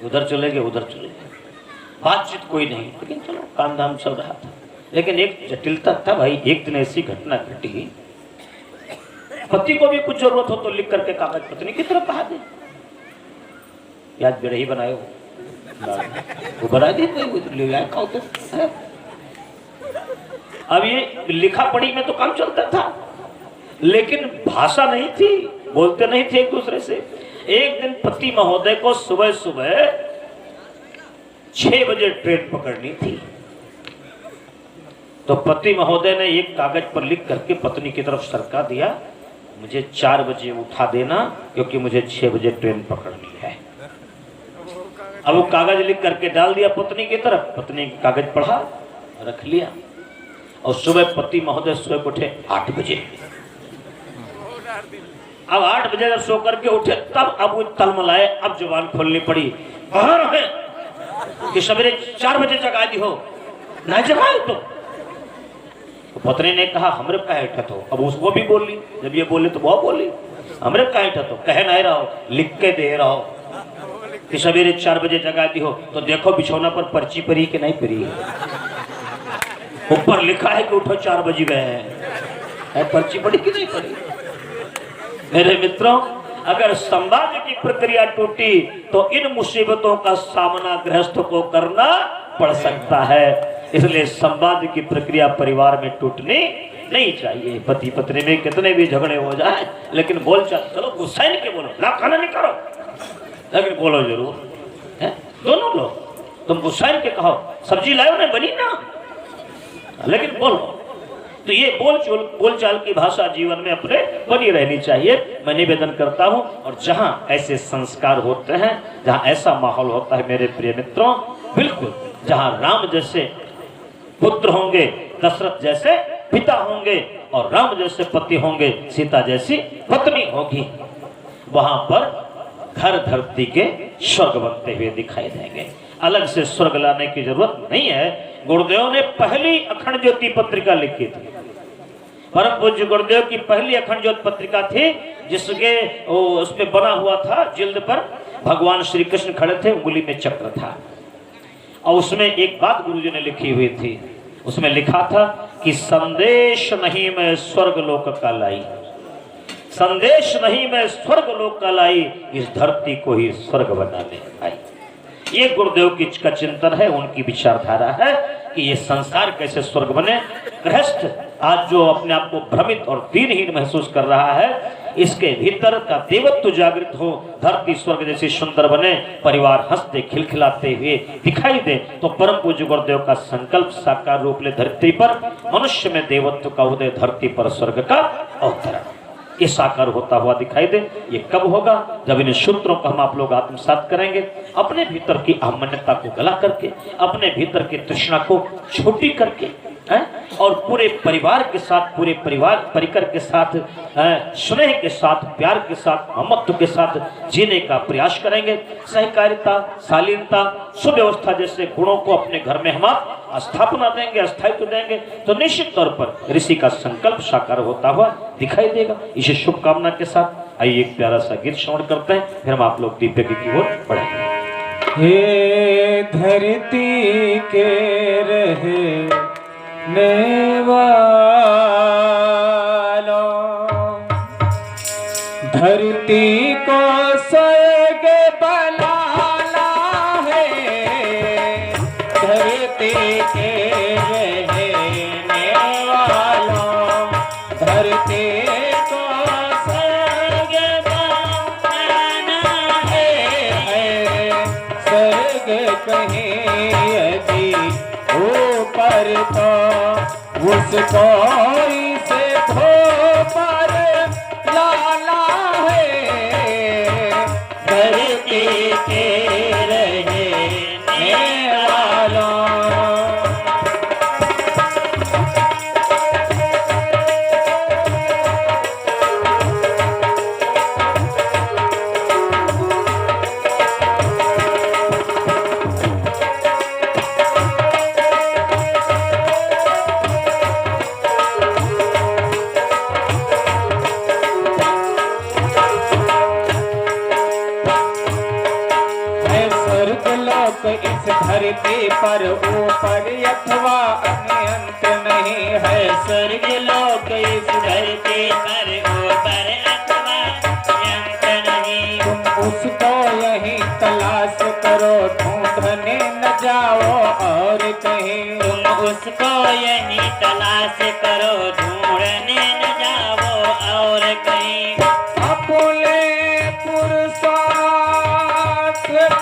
उधर चले गए, उधर चले गए, बातचीत कोई नहीं, लेकिन चलो काम धाम चल रहा था। लेकिन एक जटिलता था भाई, एक दिन ऐसी घटना घटी, पति को भी कुछ जरूरत हो तो लिख करके कागज पत्नी की तरफ कहा दे, याद बिरही बनाए हो, वो बना दी, खाओ तो। अब ये लिखा पढ़ी में तो काम चलता था, लेकिन भाषा नहीं थी, बोलते नहीं थे एक दूसरे से। एक दिन पति महोदय को सुबह सुबह 6 बजे ट्रेन पकड़नी थी, तो पति महोदय ने एक कागज पर लिख करके पत्नी की तरफ सरका दिया, मुझे 4 बजे उठा देना क्योंकि मुझे 6 बजे ट्रेन पकड़नी है। अब वो कागज लिख करके डाल दिया पत्नी की तरफ, पत्नी कागज पढ़ा, रख लिया, और सुबह पति महोदय सुबह उठे 8 बजे। अब 8 बजे जब सो करके उठे तब अब वो तलमलाए, अब जुबान खोलनी पड़ी। कहाँ है कि सवेरे 4 बजे जगा दी हो, ना जगाए तो पत्नी ने कहा हमरे कहे ठतो। अब उसको भी बोल ली, जब ये बोले तो वो बोली हमरे कहे ठतो, कहे नहीं रहो, लिख के दे रहो कि सवेरे 4 बजे जगा दी हो। तो देखो बिछौना पर पर्ची पड़ी कि नहीं पड़ी, ऊपर लिखा है कि उठो 4 बजे गए हैं, पर्ची पड़ी कि नहीं पड़ी। मेरे मित्रों, अगर संवाद की प्रक्रिया टूटी तो इन मुसीबतों का सामना गृहस्थ को करना पड़ सकता है। इसलिए संवाद की प्रक्रिया परिवार में टूटनी नहीं चाहिए। पति पत्नी में कितने भी झगड़े हो जाए, लेकिन बोल चाल चलो, गुस्सा के बोलो, ना खाना नहीं करो, लेकिन बोलो जरूर है। दोनों लोग, तुम गुस्सा के कहो सब्जी लाओ ना बनी ना, लेकिन बोलो। तो ये बोलचाल की भाषा जीवन में अपने बनी रहनी चाहिए। मैं निवेदन करता हूं, और जहां ऐसे संस्कार होते हैं, जहां ऐसा माहौल होता है मेरे प्रिय मित्रों, बिल्कुल जहां राम जैसे पुत्र होंगे, दशरथ जैसे पिता होंगे, और राम जैसे पति होंगे, सीता जैसी पत्नी होगी, वहां पर घर धरती के स्वर्ग बनते हुए दिखाई देंगे। अलग से स्वर्ग लाने की जरूरत नहीं है। गुरुदेव ने पहली अखंड ज्योति पत्रिका लिखी थी। परम पूज्य गुरुदेव की पहली अखंड ज्योति पत्रिका थी, जिसके उसमें बना हुआ था, जिल्द पर भगवान श्री कृष्ण खड़े थे, उंगली में चक्र था, और उसमें एक बात गुरुजी ने लिखी हुई थी। उसमें लिखा था कि संदेश नहीं मैं स्वर्ग लोक का लाई, संदेश नहीं मैं स्वर्ग लोक का लाई, इस धरती को ही स्वर्ग बनाने आई। ये गुरुदेव की का चिंतन है, उनकी विचारधारा है कि ये संसार कैसे स्वर्ग बने। गृहस्थ आज जो अपने आप को भ्रमित और दीनहीन महसूस कर रहा है, इसके भीतर का देवत्व जागृत हो, धरती स्वर्ग जैसी सुंदर बने, परिवार हंसते खिलखिलाते हुए दिखाई दे, तो परम पूज्य गुरुदेव का संकल्प साकार रूप ले धरती पर, मनुष्य में देवत्व का उदय, धरती पर स्वर्ग का अवतरण, ये साकार होता हुआ दिखाई दे। ये कब होगा? जब इन सूत्रों को हम आप लोग आत्मसात करेंगे, अपने भीतर की अहमन्यता को गला करके, अपने भीतर की तृष्णा को छोटी करके, और पूरे परिवार के साथ, पूरे परिवार परिकर के साथ, स्नेह के साथ, प्यार के साथ, ममत्व के साथ जीने का प्रयास करेंगे। सहकारिता, शालीनता, सुव्यवस्था जैसे गुणों को अपने घर में हम स्थापना देंगे, स्थायित्व देंगे, तो निश्चित तौर पर ऋषि का संकल्प साकार होता हुआ दिखाई देगा। इसी शुभकामना के साथ आइए एक प्यारा सा गीत श्रवण करते हैं, फिर हम आप लोग दिव्य की ओर बढ़ेंगे। हे धरती के रहे वालों, धरती को स्वर्ग बनाना है, धरती के रहने वालों, धरती को स्वर्ग बनाना है, स्वर्ग कहीं यदि ऊपर तो उसको इसे धोकर लाना है, धरती के रहने वालों। इस धरती पर ऊपर अथवा अनंत नहीं है, स्वर्ग लोक इस धरती पर ऊपर अथवा अनंत नहीं। तुम उसको यही तलाश करो, ढूंढने न जाओ और कहीं, तुम उसको यही तलाश करो, ढूंढने न जाओ और कहीं। अपने पुरुषार्थ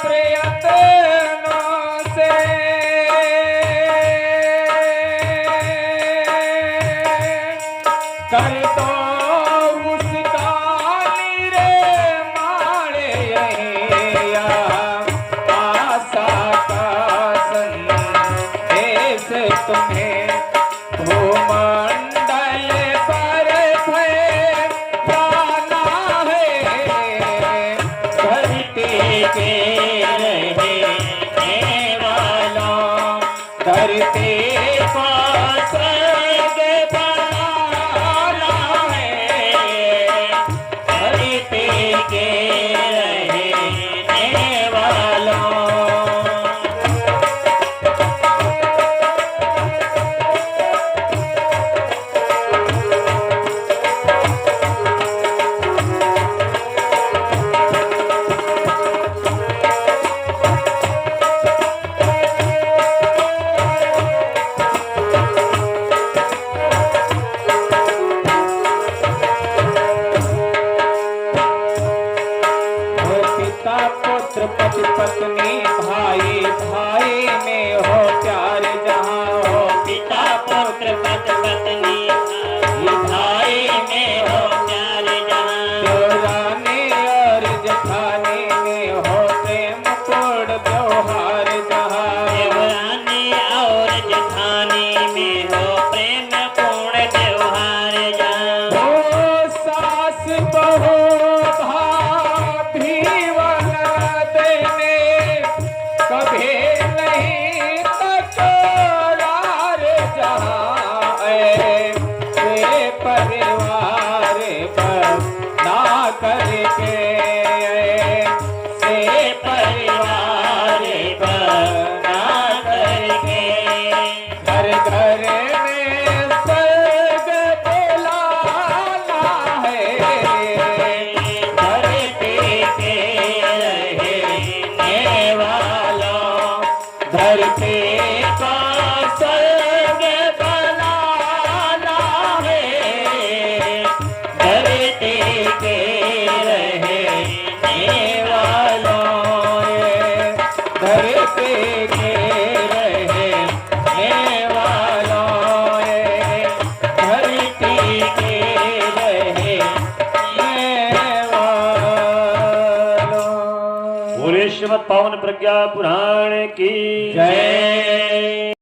प्रयत्नों से कर दो उसका निर्माण, यही आशा का संदेश तुम्हें भूमंडल पर फैलाना के रहने वालों धरती को स्वर्ग बनाना है धरती के रहने वालों पुत्र पति पत्नी भाई भाई में हो प्यार जहाँ हो पिता पुत्र पति पत्नी भाई में हो प्यार जहाँ देवरानी और जेठानी में हो प्रेम पूर्ण व्यवहार जहाँ देवरानी और जेठानी में हो प्रेम पूर्ण व्यवहार जहाँ हो सास बहू भाभी कभी नहीं तकरार जहाँ ऐसे परिवार बना करके से परिवार बना करके घर घर में स्वर्ग बुलाना है धरती के रहने वालों धरती का स्वर्ग बनाना है धरती के रहने वालों धरती के रहने वालों धरती के रहने वालों बोले श्रीमद् पावन प्रज्ञा पुराण की जय।